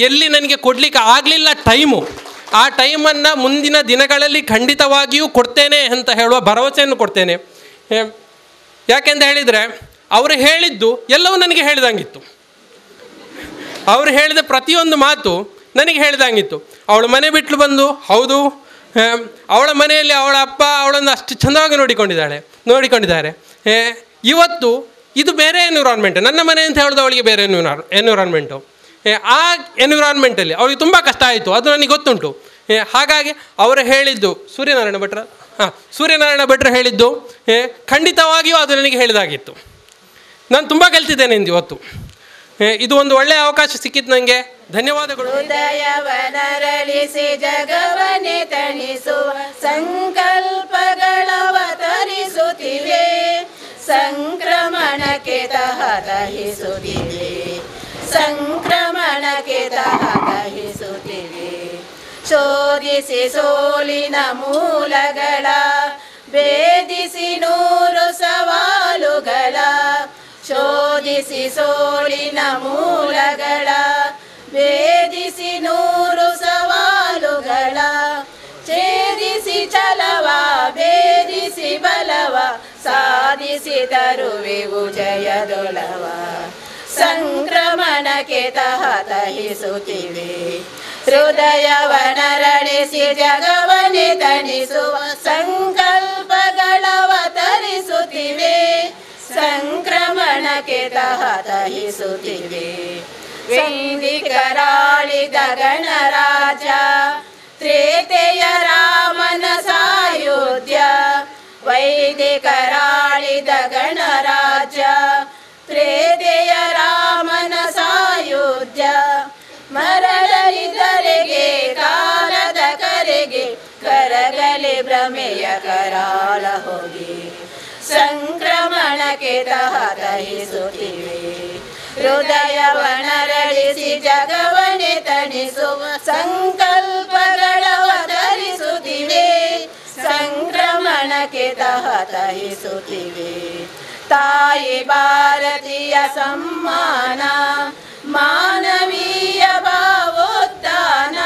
ಎಲ್ಲಿ ನನಗೆ ಕೊಡಲಿಕ್ಕೆ ಆಗಲಿಲ್ಲ ಟೈಮು, ಆ ಟೈಮನ್ನು ಮುಂದಿನ ದಿನಗಳಲ್ಲಿ ಖಂಡಿತವಾಗಿಯೂ ಕೊಡ್ತೇನೆ ಅಂತ ಹೇಳುವ ಭರವಸೆಯನ್ನು ಕೊಡ್ತೇನೆ. ಯಾಕೆಂತ ಹೇಳಿದರೆ ಅವರು ಹೇಳಿದ್ದು ಎಲ್ಲವೂ ನನಗೆ ಹೇಳಿದಂಗಿತ್ತು. ಅವರು ಹೇಳಿದ ಪ್ರತಿಯೊಂದು ಮಾತು ನನಗೆ ಹೇಳಿದಂಗಿತ್ತು. ಅವಳು ಮನೆ ಬಿಟ್ಟು ಬಂದು, ಹೌದು ಅವಳ ಮನೆಯಲ್ಲಿ ಅವಳ ಅಪ್ಪ ಅವಳನ್ನು ಅಷ್ಟು ಚೆಂದವಾಗಿ ನೋಡಿಕೊಂಡಿದ್ದಾರೆ. ಇವತ್ತು ಇದು ಬೇರೆ ಎನ್ವಿರಾನ್ಮೆಂಟ್, ನನ್ನ ಮನೆ ಅಂತ ಹೇಳೋದು ಅವಳಿಗೆ ಬೇರೆ ಎನ್ವಿರಾನ್ಮೆಂಟು. ಆ ಎನ್ವಿರಾನ್ಮೆಂಟಲ್ಲಿ ಅವಳಿಗೆ ತುಂಬ ಕಷ್ಟ ಆಯಿತು, ಅದು ನನಗೆ ಗೊತ್ತುಂಟು. ಹಾಗಾಗಿ ಅವರು ಹೇಳಿದ್ದು ಸೂರ್ಯನಾರಾಯಣ ಭಟ್ರು ಹೇಳಿದ್ದು ಖಂಡಿತವಾಗಿಯೂ ಅದು ನನಗೆ ಹೇಳಿದಾಗಿತ್ತು. ನಾನು ತುಂಬ ಕಲ್ತಿದ್ದೇನೆ ಇವತ್ತು. ಇದು ಒಂದು ಒಳ್ಳೆಯ ಅವಕಾಶ ಸಿಕ್ಕಿತ್ತು ನನಗೆ. ಧನ್ಯವಾದಗಳು. ಹೃದಯವನರಳಿಸಿ ಜಗವನೆ ತಣಿಸುವ ಸಂಕಲ್ಪಗಳವತರಿಸುತ್ತಿವೆ, ಸಂಕ್ರಮಣಕ್ಕೆ ತಹತಹಿಸುತ್ತಿವೆ, ಸಂಕ್ರಮಣಕ್ಕೆ ತಹತಹಿಸುತ್ತಿವೆ. ಶೋಧಿಸಿ ಸೋಲಿನ ಮೂಲಗಳ, ಭೇದಿಸಿ 100 ಸವಾಲುಗಳ, ಶೋಧಿಸಿ ಸೋಲಿನ ಮೂಲಗಳ, ಭೇದಿಸಿ 100 ಸವಾಲುಗಳ, ಛೇದಿಸಿ ಛಲವ ಭೇದಿಸಿ ಬಲವ, ಸಾಧಿಸಿ ತರುವೆವು ಜಯದೊಲವ. ಸಂಕ್ರಮಣಕ್ಕೆ ತಹತಹಿಸುತ್ತಿವೆ, ಹೃದಯವನರಳಿಸಿ ಜಗವನೆ ತಣಿಸುವ ಸಂಕಲ್ಪಗಳವತರಿಸುತ್ತಿವೆ, ಸಂಕ್ರಮಣಕ್ಕೆ ತಹತಹಿಸುತ್ತಿವೆ. ವೈದಿಕರಾಳಿದ ಗಣರಾಜ, ತ್ರೇತೆಯ ರಾಮನ ಸಾಯುಧ್ಯ, ವೈದಿಕರಾಳಿದ ಗಣರಾಜ, ತ್ರೇತೆಯ ರಾಮನ ಸಾಯುಧ್ಯ. ಮರಳಿದರೆಗೆ ಕಾಲದ ಕರೆಗೆ, ಕರಗಲಿ ಭ್ರಮೆಯ ಕರಾಳ ಹೋಗಿ, ಸಂಕ್ರಮಣಕ್ಕೆ ತಹತಹಿಸುತ್ತಿವೆ. ಹೃದಯವನರಳಿಸಿ ಜಗವನೆ ತಣಿಸುವ ಸಂಕಲ್ಪಗಳವತರಿಸುತ್ತಿವೆ, ಸಂಕ್ರಮಣಕ್ಕೆ ತಹತಹಿಸುತ್ತಿವೆ. ತಾಯಿ ಭಾರತೀಯ ಸಮ್ಮಾನ, ಮಾನವೀಯ ಭಾವೋತ್ಥಾನ,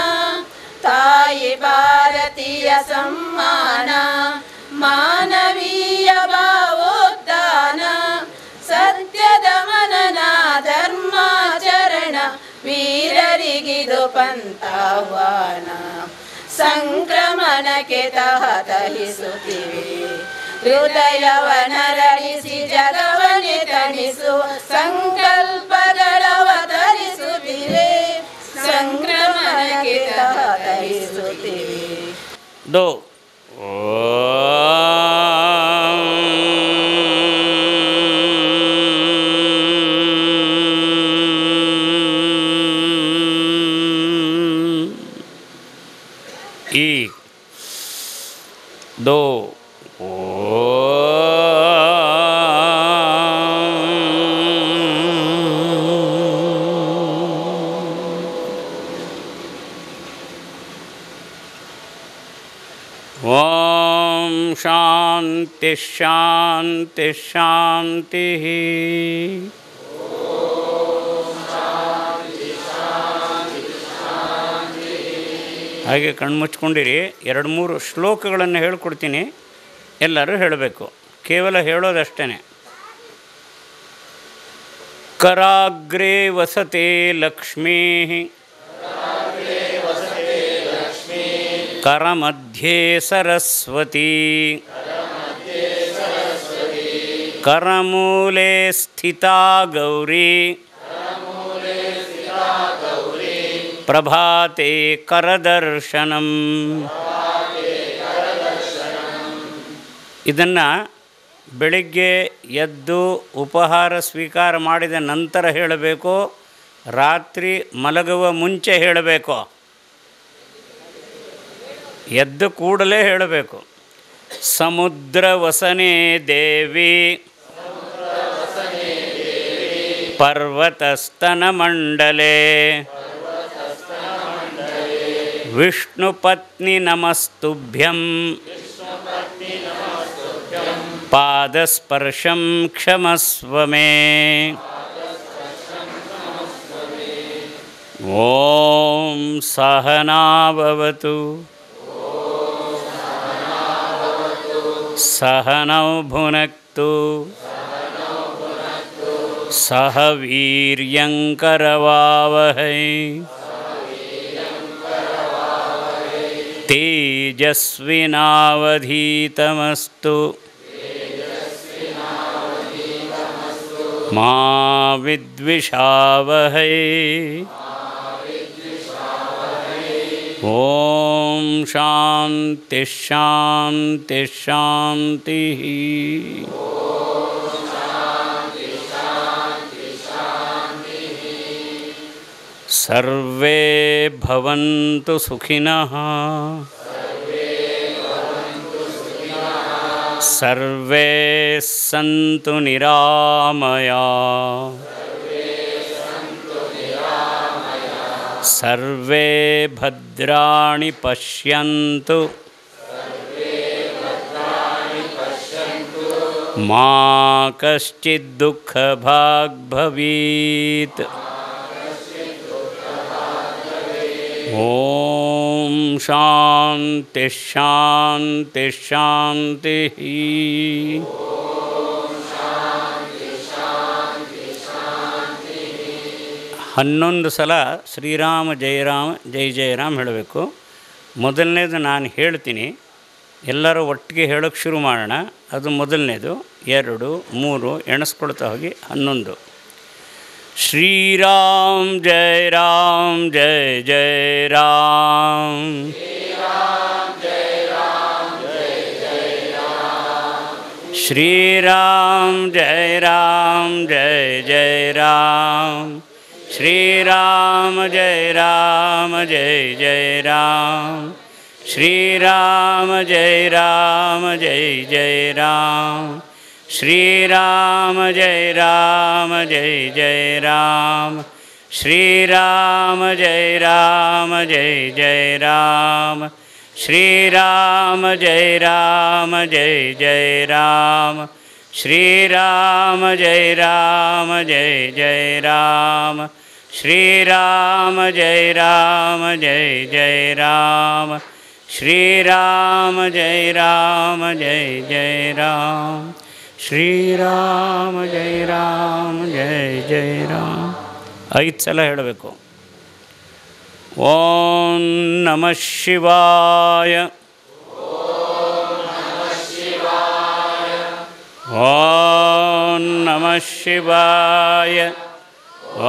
ತಾಯಿ ಭಾರತೀಯ ಸಮ್ಮಾನ, ಮಾನವೀಯ ಭಾವೋತ್ಥಾನ. ಸತ್ಯದ ಮನನ ಧರ್ಮಾಚರಣ, ವೀರರಿಗಿದು ಪಂಥಾಹ್ವಾನ. ಸಂಕ್ರಮಣಕ್ಕೆ ತಹತಹಿಸುತ್ತಿವೆ, ಹೃದಯವನರಳಿಸಿ ಜಗವನೆ ತಣಿಸುವ ಸಂಕಲ್ಪಗಳವತರಿಸುತ್ತಿವೆ, ಸಂಕ್ರಮಣಕ್ಕೆ ತಹತಹಿಸುತ್ತಿವೆ. ದೋ ಈ ದೋ ಶಾಂತಿ ಶಾಂತಿ ಶಾಂತಿ. ಹಾಗೆ ಕಣ್ಮುಚ್ಕೊಂಡಿರಿ. 2-3 ಶ್ಲೋಕಗಳನ್ನು ಹೇಳ್ಕೊಡ್ತೀನಿ, ಎಲ್ಲರೂ ಹೇಳಬೇಕು. ಕೇವಲ ಹೇಳೋದಷ್ಟೇ. ಕರಾಗ್ರೇ ವಸತೆ ಲಕ್ಷ್ಮೀ ಕರಮಧ್ಯೆ ಸರಸ್ವತಿ ಕರಮೂಲೆ ಸ್ಥಿತಾ ಗೌರಿ ಪ್ರಭಾತೆ ಕರದರ್ಶನಂ. ಇದನ್ನು ಬೆಳಿಗ್ಗೆ ಎದ್ದು ಉಪಹಾರ ಸ್ವೀಕಾರ ಮಾಡಿದ ನಂತರ ಹೇಳಬೇಕು, ರಾತ್ರಿ ಮಲಗುವ ಮುಂಚೆ ಹೇಳಬೇಕು, ಎದ್ದು ಕೂಡಲೇ ಹೇಳಬೇಕು. ಸಮುದ್ರ ವಸನೆ ದೇವಿ ಪರ್ವತಸ್ತನ ಮಂಡಲೆ ವಿಷ್ಣು ಪತ್ನಿ ನಮಸ್ತುಭ್ಯಂ ಪಾದಸ್ಪರ್ಶಂ ಕ್ಷಮಸ್ವ ಮೇ. ಓಂ ಸಹನಾ ಭವತು ಸಹನೌ ಭುನಕ್ತು ಸಹ ವೀರ್ಯಂಕರವಾವಹೈ ತೇಜಸ್ವಿನಾವಧೀತಮಸ್ತು ಮಾ ವಿದ್ವಿಷಾವಹೈ. ಓಂ ಶಾಂತಿ ಶಾಂತಿ ಶಾಂತಿ. ಸರ್ವೇ ಭವಂತು ಸುಖಿನಃ ಸರ್ವೇ ಸಂತು ನಿರಾಮಯಾಃ ಸರ್ವೇ ಭದ್ರಾಣಿ ಪಶ್ಯಂತು ಮಾ ಕಶ್ಚಿತ್ ದುಃಖಭಾಗ್ ಭವೇತ್. ಓಂ ಶಾಂತಿ ಶಾಂತಿ ಶಾಂತಿ. ಹನ್ನೊಂದು ಸಲ ಶ್ರೀರಾಮ ಜಯರಾಮ ಜೈ ಜಯರಾಮ್ ಹೇಳಬೇಕು. ಮೊದಲನೇದು ನಾನು ಹೇಳ್ತೀನಿ, ಎಲ್ಲರೂ ಒಟ್ಟಿಗೆ ಹೇಳೋಕ್ಕೆ ಶುರು ಮಾಡೋಣ. ಅದು ಮೊದಲನೇದು. 2, 3 ಎಣಿಸ್ಕೊಳ್ತಾ ಹೋಗಿ 11. ಶ್ರೀರಾಮ್ ಜಯ ರಾಮ್ ಜಯ ಜಯ ರಾಮ್ ಶ್ರೀರಾಮ್ ಜಯ ರಾಮ್ ಜಯ ಜಯ ರಾಮ್ ಶ್ರೀರಾಮ ಜಯ ರಾಮ ಜಯ ಜಯ ರಾಮ್ ಶ್ರೀರಾಮ ಜಯ ರಾಮ ಜಯ ಜಯ ರಾಮ್ ಶ್ರೀರಾಮ ಜಯ ರಾಮ ಜಯ ಜಯ ರಾಮ್ ಶ್ರೀರಾಮ ಜಯ ರಾಮ ಜಯ ಜಯ ರಾಮ್ ಶ್ರೀರಾಮ ಜಯ ರಾಮ ಜಯ ಜಯ ರಾಮ್ ಶ್ರೀರಾಮ ಜಯ ರಾಮ ಜಯ ಜಯ ರಾಮ್ ಶ್ರೀರಾಮ ಜಯ ರಾಮ ಜಯ ಜಯ ರಾಮ್ ಶ್ರೀರಾಮ ಜಯ ರಾಮ ಜಯ ಜಯ ರಾಮ್ ಶ್ರೀರಾಮ ಜಯ ರಾಮ ಜಯ ಜಯ ರಾಮ್. 5 ಸಲ ಹೇಳಬೇಕು. ಓಂ ನಮಃ ಶಿವಾಯ. ಓಂ ನಮಃ ಶಿವಾಯ.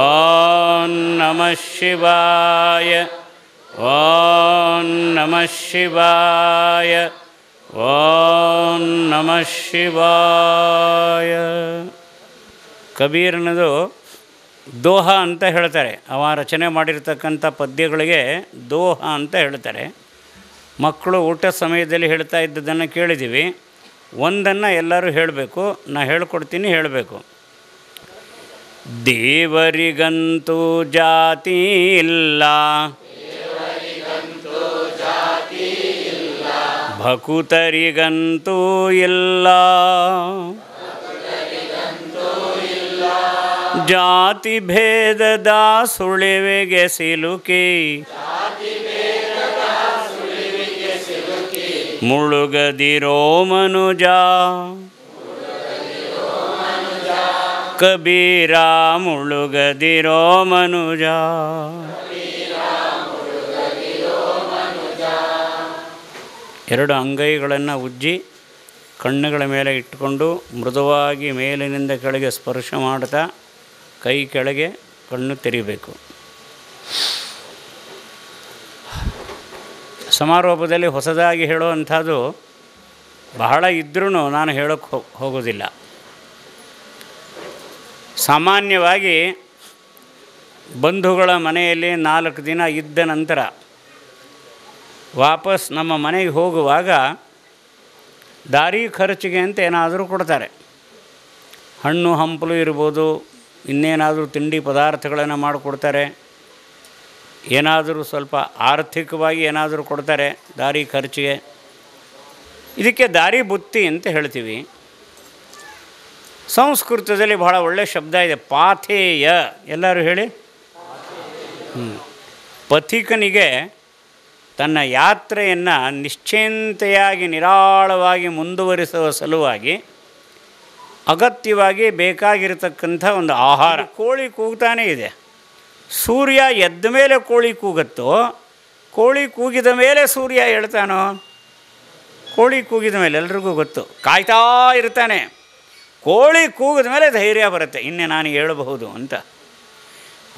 ಓಂ ನಮಃ ಶಿವಾಯ. ಓಂ ನಮಃ ಶಿವಾಯ. ಓಂ ನಮಃ ಶಿವಾಯ. ಕಬೀರನದು ದೋಹ ಅಂತ ಹೇಳ್ತಾರೆ. ಅವ ರಚನೆ ಮಾಡಿರ್ತಕ್ಕಂಥ ಪದ್ಯಗಳಿಗೆ ದೋಹ ಅಂತ ಹೇಳ್ತಾರೆ. ಮಕ್ಕಳು ಊಟ ಸಮಯದಲ್ಲಿ ಹೇಳ್ತಾ ಇದ್ದದನ್ನು ಕೇಳಿದ್ದೀವಿ. ಒಂದನ್ನು ಎಲ್ಲರೂ ಹೇಳಬೇಕು. ನಾ ಹೇಳ್ಕೊಡ್ತೀನಿ, ಹೇಳಬೇಕು. ದೇವರಿಗಂತೂ ಜಾತಿ ಇಲ್ಲ, ಭಕುತರಿಗಂತೂ ಇಲ್ಲ ಜಾತಿ ಭೇದದ ಸುಳಿವಿಗೆ ಸಿಲುಕಿ ಮುಳುಗದಿರೋ ಮನುಜ ಕಬೀರ ಮುಳುಗದಿರೋ ಮನುಜ. ಎರಡು ಅಂಗೈಗಳನ್ನು ಉಜ್ಜಿ ಕಣ್ಣುಗಳ ಮೇಲೆ ಇಟ್ಟುಕೊಂಡು ಮೃದುವಾಗಿ ಮೇಲಿನಿಂದ ಕೆಳಗೆ ಸ್ಪರ್ಶ ಮಾಡ್ತಾ ಕೈ ಕೆಳಗೆ ಕಣ್ಣು ತೆರೀಬೇಕು. ಸಮಾರೋಪದಲ್ಲಿ ಹೊಸದಾಗಿ ಹೇಳುವಂಥದ್ದು ಬಹಳ ಇದ್ರೂ ನಾನು ಹೇಳೋಕ್ಕೆ ಹೋಗೋದಿಲ್ಲ. ಸಾಮಾನ್ಯವಾಗಿ ಬಂಧುಗಳ ಮನೆಯಲ್ಲಿ 4 ದಿನ ಇದ್ದ ನಂತರ ವಾಪಸ್ ನಮ್ಮ ಮನೆಗೆ ಹೋಗುವಾಗ ದಾರಿ ಖರ್ಚಿಗೆ ಅಂತ ಏನಾದರೂ ಕೊಡ್ತಾರೆ. ಹಣ್ಣು ಹಂಪಲು ಇರ್ಬೋದು, ಇನ್ನೇನಾದರೂ ತಿಂಡಿ ಪದಾರ್ಥಗಳನ್ನು ಮಾಡಿಕೊಡ್ತಾರೆ, ಏನಾದರೂ ಸ್ವಲ್ಪ ಆರ್ಥಿಕವಾಗಿ ಏನಾದರೂ ಕೊಡ್ತಾರೆ ದಾರಿ ಖರ್ಚಿಗೆ. ಇದಕ್ಕೆ ದಾರಿ ಬುತ್ತಿ ಅಂತ ಹೇಳ್ತೀವಿ. ಸಂಸ್ಕೃತದಲ್ಲಿ ಬಹಳ ಒಳ್ಳೆಯ ಶಬ್ದ ಇದೆ, ಪಾಥೇಯ. ಎಲ್ಲರೂ ಹೇಳಿ. ಪಥಿಕನಿಗೆ ತನ್ನ ಯಾತ್ರೆಯನ್ನು ನಿಶ್ಚಿಂತೆಯಾಗಿ ನಿರಾಳವಾಗಿ ಮುಂದುವರಿಸುವ ಸಲುವಾಗಿ ಅಗತ್ಯವಾಗಿ ಬೇಕಾಗಿರತಕ್ಕಂಥ ಒಂದು ಆಹಾರ. ಕೋಳಿ ಕೂಗ್ತಾನೇ ಇದೆ. ಸೂರ್ಯ ಎದ್ದ ಮೇಲೆ ಕೋಳಿ ಕೂಗುತ್ತೋ, ಕೋಳಿ ಕೂಗಿದ ಮೇಲೆ ಸೂರ್ಯ ಹೇಳ್ತಾನೋ? ಕೋಳಿ ಕೂಗಿದ ಮೇಲೆ ಎಲ್ರಿಗೂ ಗೊತ್ತು, ಕಾಯ್ತಾ ಇರ್ತಾನೆ. ಕೋಳಿ ಕೂಗಿದ ಮೇಲೆ ಧೈರ್ಯ ಬರುತ್ತೆ, ಇನ್ನೇ ನಾನು ಹೇಳಬಹುದು ಅಂತ.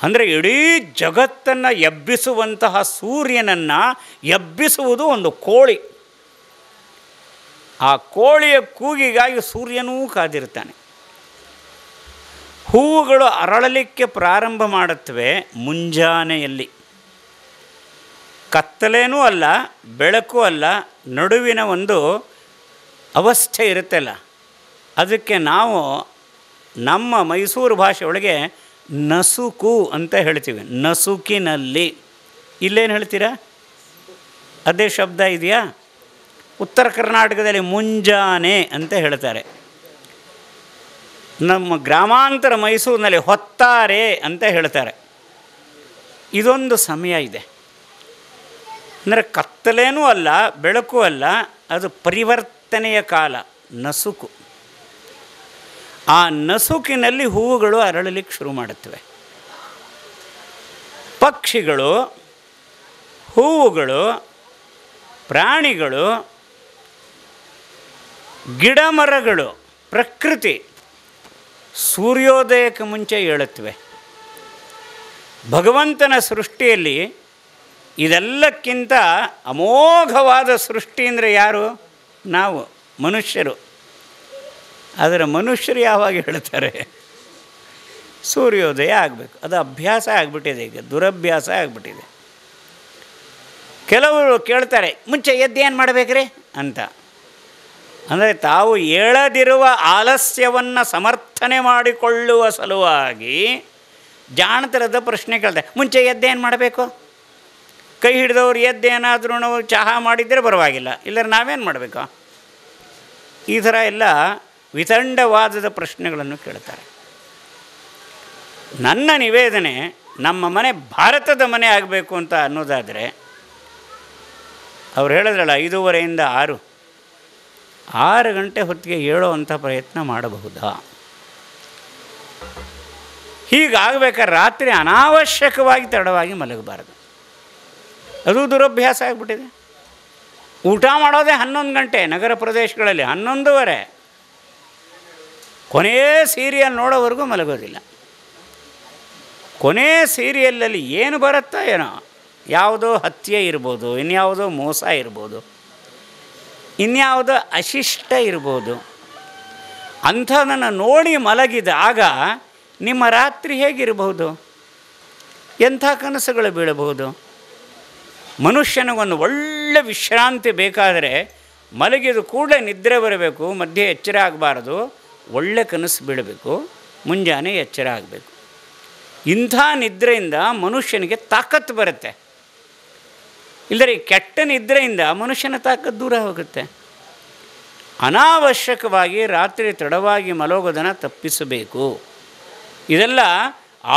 ಅಂದರೆ ಇಡೀ ಜಗತ್ತನ್ನು ಎಬ್ಬಿಸುವಂತಹ ಸೂರ್ಯನನ್ನು ಎಬ್ಬಿಸುವುದು ಒಂದು ಕೋಳಿ. ಆ ಕೋಳಿಯ ಕೂಗಿಗಾಗಿ ಸೂರ್ಯನೂ ಕಾದಿರ್ತಾನೆ. ಹೂವುಗಳು ಅರಳಲಿಕ್ಕೆ ಪ್ರಾರಂಭ ಮಾಡುತ್ತವೆ ಮುಂಜಾನೆಯಲ್ಲಿ. ಕತ್ತಲೇನೂ ಅಲ್ಲ, ಬೆಳಕು ಅಲ್ಲ, ನಡುವಿನ ಒಂದು ಅವಸ್ಥೆ ಇರುತ್ತಲ್ಲ, ಅದಕ್ಕೆ ನಾವು ನಮ್ಮ ಮೈಸೂರು ಭಾಷೆಯೊಳಗೆ ನಸುಕು ಅಂತ ಹೇಳ್ತೀವಿ. ನಸುಕಿನಲ್ಲಿ. ಇಲ್ಲೇನು ಹೇಳ್ತೀರಾ? ಅದೇ ಶಬ್ದ ಇದೆಯಾ? ಉತ್ತರ ಕರ್ನಾಟಕದಲ್ಲಿ ಮುಂಜಾನೆ ಅಂತ ಹೇಳ್ತಾರೆ. ನಮ್ಮ ಗ್ರಾಮಾಂತರ ಮೈಸೂರಿನಲ್ಲಿ ಹೊತ್ತಾರೆ ಅಂತ ಹೇಳ್ತಾರೆ. ಇದೊಂದು ಸಮಯ ಇದೆ. ಅಂದರೆ ಕತ್ತಲೇನೂ ಅಲ್ಲ, ಬೆಳಕು ಅಲ್ಲ, ಅದು ಪರಿವರ್ತನೆಯ ಕಾಲ, ನಸುಕು. ಆ ನಸುಕಿನಲ್ಲಿ ಹೂವುಗಳು ಅರಳಲಿಕ್ಕೆ ಶುರು ಮಾಡುತ್ತವೆ. ಪಕ್ಷಿಗಳು, ಹೂವುಗಳು, ಪ್ರಾಣಿಗಳು, ಗಿಡ ಮರಗಳು, ಪ್ರಕೃತಿ ಸೂರ್ಯೋದಯಕ್ಕೆ ಮುಂಚೆ ಏಳುತ್ತವೆ. ಭಗವಂತನ ಸೃಷ್ಟಿಯಲ್ಲಿ ಇದೆಲ್ಲಕ್ಕಿಂತ ಅಮೋಘವಾದ ಸೃಷ್ಟಿ ಅಂದರೆ ಯಾರು? ನಾವು ಮನುಷ್ಯರು. ಆದರೆ ಮನುಷ್ಯರು ಯಾವಾಗ ಹೇಳ್ತಾರೆ? ಸೂರ್ಯೋದಯ ಆಗಬೇಕು. ಅದು ಅಭ್ಯಾಸ ಆಗಿಬಿಟ್ಟಿದೆ, ಈಗ ದುರಭ್ಯಾಸ ಆಗಿಬಿಟ್ಟಿದೆ. ಕೆಲವರು ಕೇಳ್ತಾರೆ, ಮುಂಚೆ ಎದ್ದೇನು ಮಾಡಬೇಕ್ರಿ ಅಂತ. ಅಂದರೆ ತಾವು ಏಳದಿರುವ ಆಲಸ್ಯವನ್ನು ಸಮರ್ಥನೆ ಮಾಡಿಕೊಳ್ಳುವ ಸಲುವಾಗಿ ಜಾಣತನದ ಪ್ರಶ್ನೆ ಕೇಳ್ತಾರೆ. ಮುಂಚೆ ಎದ್ದೇನು ಮಾಡಬೇಕು? ಕೈ ಹಿಡಿದವ್ರು ಎದ್ದೇನಾದ್ರೂ ನಾವು ಚಹಾ ಮಾಡಿದರೆ ಪರವಾಗಿಲ್ಲ, ಇಲ್ಲದ್ರೆ ನಾವೇನು ಮಾಡಬೇಕು? ಈ ಥರ ಎಲ್ಲ ವಿತಂಡವಾದದ ಪ್ರಶ್ನೆಗಳನ್ನು ಕೇಳ್ತಾರೆ. ನನ್ನ ನಿವೇದನೆ, ನಮ್ಮ ಮನೆ ಭಾರತದ ಮನೆ ಆಗಬೇಕು ಅಂತ ಅನ್ನೋದಾದರೆ, ಅವ್ರು ಹೇಳಿದ್ರಲ್ಲ 5:30ಯಿಂದ 6 ಗಂಟೆ ಹೊತ್ತಿಗೆ ಹೇಳೋವಂಥ ಪ್ರಯತ್ನ ಮಾಡಬಹುದಾ? ಹೀಗಾಗಬೇಕಾದ್ರೆ ರಾತ್ರಿ ಅನಾವಶ್ಯಕವಾಗಿ ತಡವಾಗಿ ಮಲಗಬಾರದು. ಅದು ದುರಭ್ಯಾಸ ಆಗಿಬಿಟ್ಟಿದೆ. ಊಟ ಮಾಡೋದೇ 11 ಗಂಟೆ, ನಗರ ಪ್ರದೇಶಗಳಲ್ಲಿ 11:30. ಕೊನೆಯ ಸೀರಿಯಲ್ ನೋಡೋವರೆಗೂ ಮಲಗೋದಿಲ್ಲ. ಕೊನೆಯ ಸೀರಿಯಲ್ಲಲ್ಲಿ ಏನು ಬರುತ್ತೋ ಏನೋ, ಯಾವುದೋ ಹತ್ಯೆ ಇರ್ಬೋದು, ಇನ್ಯಾವುದೋ ಮೋಸ ಇರ್ಬೋದು, ಇನ್ಯಾವುದೋ ಅಶಿಷ್ಟ ಇರ್ಬೋದು. ಅಂಥದನ್ನು ನೋಡಿ ಮಲಗಿದಾಗ ನಿಮ್ಮ ರಾತ್ರಿ ಹೇಗಿರಬಹುದು? ಎಂಥ ಕನಸುಗಳು ಬೀಳಬಹುದು? ಮನುಷ್ಯನಿಗೊಂದು ಒಳ್ಳೆ ವಿಶ್ರಾಂತಿ ಬೇಕಾದರೆ ಮಲಗಿದ ಕೂಡಲೇ ನಿದ್ರೆ ಬರಬೇಕು, ಮಧ್ಯೆ ಎಚ್ಚರ ಆಗಬಾರ್ದು, ಒಳ್ಳೆ ಕನಸು ಬೀಳಬೇಕು, ಮುಂಜಾನೆ ಎಚ್ಚರ ಆಗಬೇಕು. ಇಂಥ ನಿದ್ರೆಯಿಂದ ಮನುಷ್ಯನಿಗೆ ತಾಕತ್ತು ಬರುತ್ತೆ. ಇಲ್ಲದ್ರೆ ಈ ಕೆಟ್ಟ ನಿದ್ರೆಯಿಂದ ಮನುಷ್ಯನ ತಾಕತ್ತು ದೂರ ಹೋಗುತ್ತೆ. ಅನಾವಶ್ಯಕವಾಗಿ ರಾತ್ರಿ ತಡವಾಗಿ ಮಲಗೋದನ್ನು ತಪ್ಪಿಸಬೇಕು. ಇದೆಲ್ಲ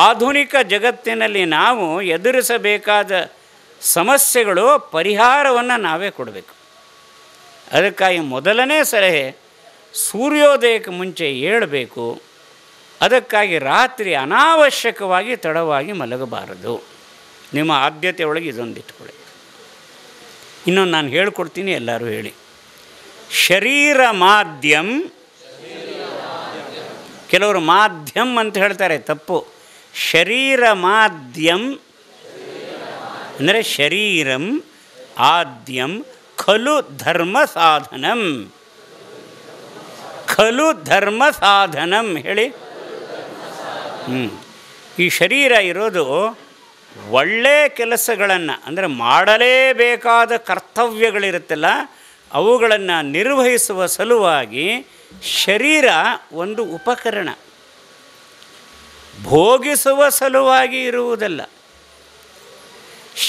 ಆಧುನಿಕ ಜಗತ್ತಿನಲ್ಲಿ ನಾವು ಎದುರಿಸಬೇಕಾದ ಸಮಸ್ಯೆಗಳು, ಪರಿಹಾರವನ್ನು ನಾವೇ ಕೊಡಬೇಕು. ಅದಕ್ಕಾಗಿ ಮೊದಲನೇ ಸಲಹೆ ಸೂರ್ಯೋದಯಕ್ಕೆ ಮುಂಚೆ ಏಳಬೇಕು. ಅದಕ್ಕಾಗಿ ರಾತ್ರಿ ಅನಾವಶ್ಯಕವಾಗಿ ತಡವಾಗಿ ಮಲಗಬಾರದು. ನಿಮ್ಮ ಆದ್ಯತೆ ಒಳಗೆ ಇದೊಂದು ಇಟ್ಕೊಳ್ಳಿ. ಇನ್ನೊಂದು ನಾನು ಹೇಳ್ಕೊಡ್ತೀನಿ, ಎಲ್ಲರೂ ಹೇಳಿ. ಶರೀರ ಮಾಧ್ಯಂ, ಕೆಲವರು ಮಾಧ್ಯಮ ಅಂತ ಹೇಳ್ತಾರೆ, ತಪ್ಪು. ಶರೀರ ಮಾಧ್ಯಂ ಅಂದರೆ ಶರೀರಂ ಆದ್ಯಂ ಖಲು ಧರ್ಮ ಸಾಧನಂ. ಖಲು ಧರ್ಮ ಸಾಧನಂ ಹೇಳಿ. ಈ ಶರೀರ ಇರೋದು ಒಳ್ಳೆಯ ಕೆಲಸಗಳನ್ನು, ಅಂದರೆ ಮಾಡಲೇಬೇಕಾದ ಕರ್ತವ್ಯಗಳಿರುತ್ತಲ್ಲ ಅವುಗಳನ್ನು ನಿರ್ವಹಿಸುವ ಸಲುವಾಗಿ ಶರೀರ ಒಂದು ಉಪಕರಣ, ಭೋಗಿಸುವ ಸಲುವಾಗಿ ಇರುವುದಲ್ಲ.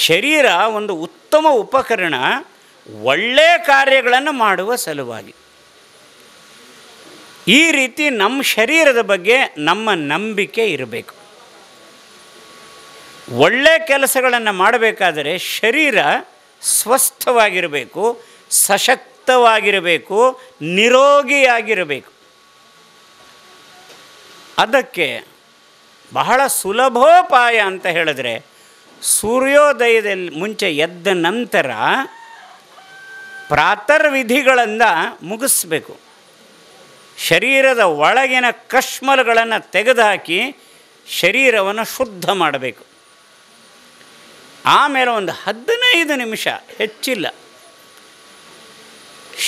ಶರೀರ ಒಂದು ಉತ್ತಮ ಉಪಕರಣ, ಒಳ್ಳೆಯ ಕಾರ್ಯಗಳನ್ನು ಮಾಡುವ ಸಲುವಾಗಿ. ಈ ರೀತಿ ನಮ್ಮ ಶರೀರದ ಬಗ್ಗೆ ನಮ್ಮ ನಂಬಿಕೆ ಇರಬೇಕು. ಒಳ್ಳೆಯ ಕೆಲಸಗಳನ್ನು ಮಾಡಬೇಕಾದರೆ ಶರೀರ ಸ್ವಸ್ಥವಾಗಿರಬೇಕು, ಸಶಕ್ತವಾಗಿರಬೇಕು, ನಿರೋಗಿಯಾಗಿರಬೇಕು. ಅದಕ್ಕೆ ಬಹಳ ಸುಲಭೋಪಾಯ ಅಂತ ಹೇಳಿದ್ರೆ, ಸೂರ್ಯೋದಯದಲ್ಲಿ ಮುಂಚೆ ಎದ್ದ ನಂತರ ಪ್ರಾತರ್ವಿಧಿಗಳಿಂದ ಮುಗಿಸ್ಬೇಕು. ಶರೀರದ ಒಳಗಿನ ಕಶ್ಮಲಗಳನ್ನು ತೆಗೆದುಹಾಕಿ ಶರೀರವನ್ನು ಶುದ್ಧ ಮಾಡಬೇಕು. ಆಮೇಲೆ ಒಂದು 15 ನಿಮಿಷ, ಹೆಚ್ಚಿಲ್ಲ,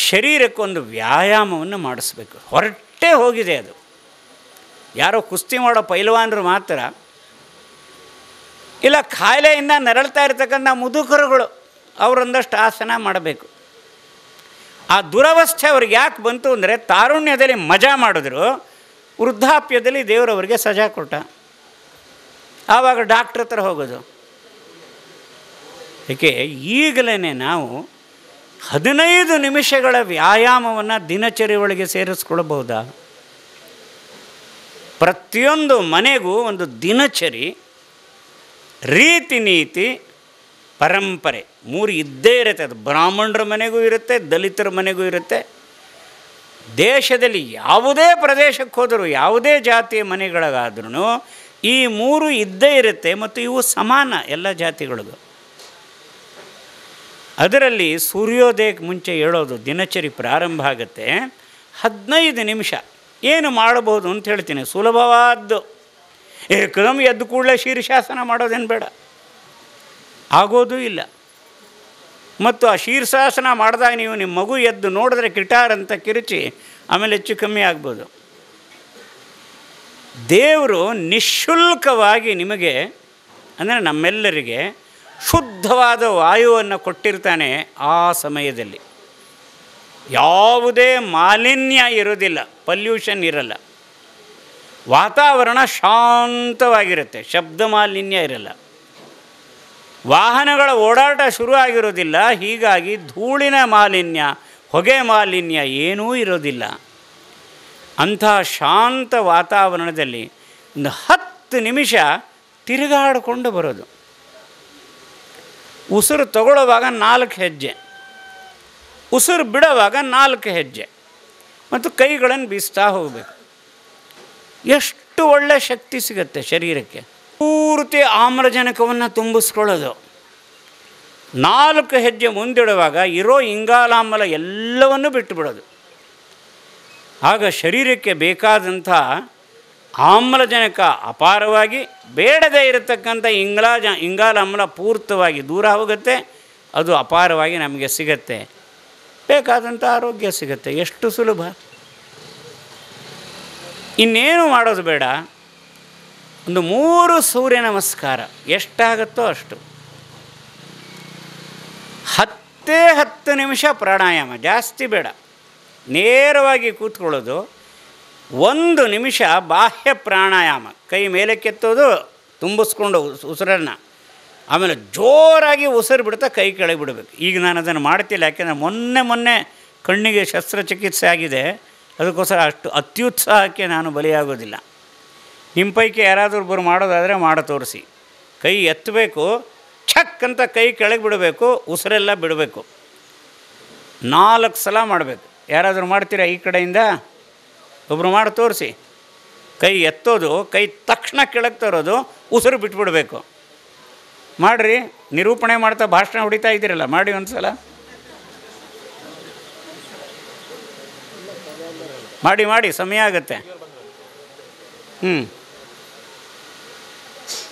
ಶರೀರಕ್ಕೊಂದು ವ್ಯಾಯಾಮವನ್ನು ಮಾಡಿಸ್ಬೇಕು. ಹೊರಟೇ ಹೋಗಿದೆ ಅದು. ಯಾರೋ ಕುಸ್ತಿ ಮಾಡೋ ಪೈಲ್ವಾನರು ಮಾತ್ರ, ಇಲ್ಲ ಕಾಯಿಲೆಯಿಂದ ನರಳ್ತಾ ಇರ್ತಕ್ಕಂಥ ಮುದುಕರುಗಳು ಅವರೊಂದಷ್ಟು ಆಸನ ಮಾಡಬೇಕು. ಆ ದುರವಸ್ಥೆ ಅವ್ರಿಗೆ ಯಾಕೆ ಬಂತು ಅಂದರೆ, ತಾರುಣ್ಯದಲ್ಲಿ ಮಜಾ ಮಾಡಿದ್ರು, ವೃದ್ಧಾಪ್ಯದಲ್ಲಿ ದೇವರವರಿಗೆ ಸಜಾ ಕೊಟ್ಟ. ಆವಾಗ ಡಾಕ್ಟ್ರ್ ಹತ್ರ ಹೋಗೋದು. ಏಕೆ ಈಗಲೇ ನಾವು 15 ನಿಮಿಷಗಳ ವ್ಯಾಯಾಮವನ್ನು ದಿನಚರಿ ಒಳಗೆ ಸೇರಿಸ್ಕೊಳ್ಬಹುದಾ? ಪ್ರತಿಯೊಂದು ಮನೆಗೂ ಒಂದು ದಿನಚರಿ, ರೀತಿ ನೀತಿ, ಪರಂಪರೆ 3 ಇದ್ದೇ ಇರುತ್ತೆ. ಅದು ಬ್ರಾಹ್ಮಣರ ಮನೆಗೂ ಇರುತ್ತೆ, ದಲಿತರ ಮನೆಗೂ ಇರುತ್ತೆ. ದೇಶದಲ್ಲಿ ಯಾವುದೇ ಪ್ರದೇಶಕ್ಕೆ ಹೋದರೂ, ಯಾವುದೇ ಜಾತಿಯ ಮನೆಗಳಿಗಾದ್ರೂ ಈ 3 ಇದ್ದೇ ಇರುತ್ತೆ. ಮತ್ತು ಇವು ಸಮಾನ ಎಲ್ಲ ಜಾತಿಗಳಿಗೂ. ಅದರಲ್ಲಿ ಸೂರ್ಯೋದಯಕ್ಕೆ ಮುಂಚೆ ಹೇಳೋದು ದಿನಚರಿ ಪ್ರಾರಂಭ ಆಗುತ್ತೆ. 15 ನಿಮಿಷ ಏನು ಮಾಡಬಹುದು ಅಂತ ಹೇಳ್ತೀನಿ. ಸುಲಭವಾದ್ದು. ಏಕದಮ್ ಎದ್ದು ಕೂಡಲೇ ಶೀರ್ಷಾಸನ ಮಾಡೋದೇನು ಬೇಡ, ಆಗೋದೂ ಇಲ್ಲ. ಮತ್ತು ಆ ಶೀರ್ಷಾಸನ ಮಾಡಿದಾಗ ನೀವು ನಿಮ್ಮ ಮಗು ಎದ್ದು ನೋಡಿದ್ರೆ ಕಿಟಾರ್ ಅಂತ ಕಿರುಚಿ ಆಮೇಲೆ ಹೆಚ್ಚು ಕಮ್ಮಿ ಆಗ್ಬೋದು. ದೇವರು ನಿಶ್ಶುಲ್ಕವಾಗಿ ನಿಮಗೆ, ಅಂದರೆ ನಮ್ಮೆಲ್ಲರಿಗೆ ಶುದ್ಧವಾದ ವಾಯುವನ್ನು ಕೊಟ್ಟಿರ್ತಾನೆ. ಆ ಸಮಯದಲ್ಲಿ ಯಾವುದೇ ಮಾಲಿನ್ಯ ಇರೋದಿಲ್ಲ, ಪಲ್ಯೂಷನ್ ಇರಲ್ಲ, ವಾತಾವರಣ ಶಾಂತವಾಗಿರುತ್ತೆ, ಶಬ್ದ ಮಾಲಿನ್ಯ ಇರಲ್ಲ, ವಾಹನಗಳ ಓಡಾಟ ಶುರು ಆಗಿರೋದಿಲ್ಲ. ಹೀಗಾಗಿ ಧೂಳಿನ ಮಾಲಿನ್ಯ, ಹೊಗೆ ಮಾಲಿನ್ಯ ಏನೂ ಇರೋದಿಲ್ಲ. ಅಂಥ ಶಾಂತ ವಾತಾವರಣದಲ್ಲಿ ಒಂದು 10 ನಿಮಿಷ ತಿರುಗಾಡಿಕೊಂಡು ಬರೋದು. ಉಸಿರು ತಗೊಳ್ಳುವಾಗ 4 ಹೆಜ್ಜೆ, ಉಸಿರು ಬಿಡುವಾಗ 4 ಹೆಜ್ಜೆ, ಮತ್ತು ಕೈಗಳನ್ನು ಬೀಸ್ತಾ ಹೋಗಬೇಕು. ಎಷ್ಟು ಒಳ್ಳೆಯ ಶಕ್ತಿ ಸಿಗುತ್ತೆ ಶರೀರಕ್ಕೆ. ಪೂರ್ತಿ ಆಮ್ಲಜನಕವನ್ನು ತುಂಬಿಸ್ಕೊಳ್ಳೋದು. 4 ಹೆಜ್ಜೆ ಮುಂದಿಡುವಾಗ ಇರೋ ಇಂಗಾಲಾಮ್ಲ ಎಲ್ಲವನ್ನೂ ಬಿಟ್ಟು ಬಿಡೋದು. ಆಗ ಶರೀರಕ್ಕೆ ಬೇಕಾದಂಥ ಆಮ್ಲಜನಕ ಅಪಾರವಾಗಿ, ಬೇಡದೇ ಇರತಕ್ಕಂಥ ಇಂಗಾಲಾಮ್ಲ ಪೂರ್ತವಾಗಿ ದೂರ ಹೋಗುತ್ತೆ. ಅದು ಅಪಾರವಾಗಿ ನಮಗೆ ಸಿಗತ್ತೆ, ಬೇಕಾದಂಥ ಆರೋಗ್ಯ ಸಿಗುತ್ತೆ. ಎಷ್ಟು ಸುಲಭ. ಇನ್ನೇನು ಮಾಡೋದು ಬೇಡ. ಒಂದು 3 ಸೂರ್ಯ ನಮಸ್ಕಾರ ಎಷ್ಟಾಗುತ್ತೋ ಅಷ್ಟು. 10 ನಿಮಿಷ ಪ್ರಾಣಾಯಾಮ, ಜಾಸ್ತಿ ಬೇಡ. ನೇರವಾಗಿ ಕೂತ್ಕೊಳ್ಳೋದು. 1 ನಿಮಿಷ ಬಾಹ್ಯ ಪ್ರಾಣಾಯಾಮ, ಕೈ ಮೇಲೆ ಕೆತ್ತೋದು, ತುಂಬಿಸ್ಕೊಂಡು ಉಸಿರನ್ನು ಆಮೇಲೆ ಜೋರಾಗಿ ಉಸಿರು ಬಿಡ್ತಾ ಕೈ ಕೆಳಗೆ ಬಿಡಬೇಕು. ಈಗ ನಾನು ಅದನ್ನು ಮಾಡ್ತಿಲ್ಲ, ಯಾಕೆಂದರೆ ಮೊನ್ನೆ ಕಣ್ಣಿಗೆ ಶಸ್ತ್ರಚಿಕಿತ್ಸೆ ಆಗಿದೆ. ಅದಕ್ಕೋಸ್ಕರ ಅಷ್ಟು ಅತ್ಯುತ್ಸಾಹಕ್ಕೆ ನಾನು ಬಲಿಯಾಗೋದಿಲ್ಲ. ನಿಮ್ಮ ಪೈಕಿ ಯಾರಾದರೂ ಮಾಡೋದಾದರೆ ಮಾಡಿ ತೋರಿಸಿ. ಕೈ ಎತ್ತಬೇಕು, ಛಕ್ ಅಂತ ಕೈ ಕೆಳಗೆ ಬಿಡಬೇಕು, ಉಸಿರೆಲ್ಲ ಬಿಡಬೇಕು. 4 ಸಲ ಮಾಡಬೇಕು. ಯಾರಾದರೂ ಮಾಡ್ತೀರಾ ಈ ಕಡೆಯಿಂದ? ಒಬ್ಬರು ಮಾಡಿ ತೋರಿಸಿ. ಕೈ ಎತ್ತೋದು, ಕೈ ತಕ್ಷಣ ಕೆಳಗೆ ತರೋದು, ಉಸಿರು ಬಿಟ್ಬಿಡಬೇಕು. ಮಾಡಿರಿ. ನಿರೂಪಣೆ ಮಾಡ್ತಾ ಭಾಷಣ ಹೊಡಿತಾ ಇದ್ದೀರಲ್ಲ, ಮಾಡಿ ಒಂದು ಸಲ ಮಾಡಿ, ಸಮಯ ಆಗುತ್ತೆ.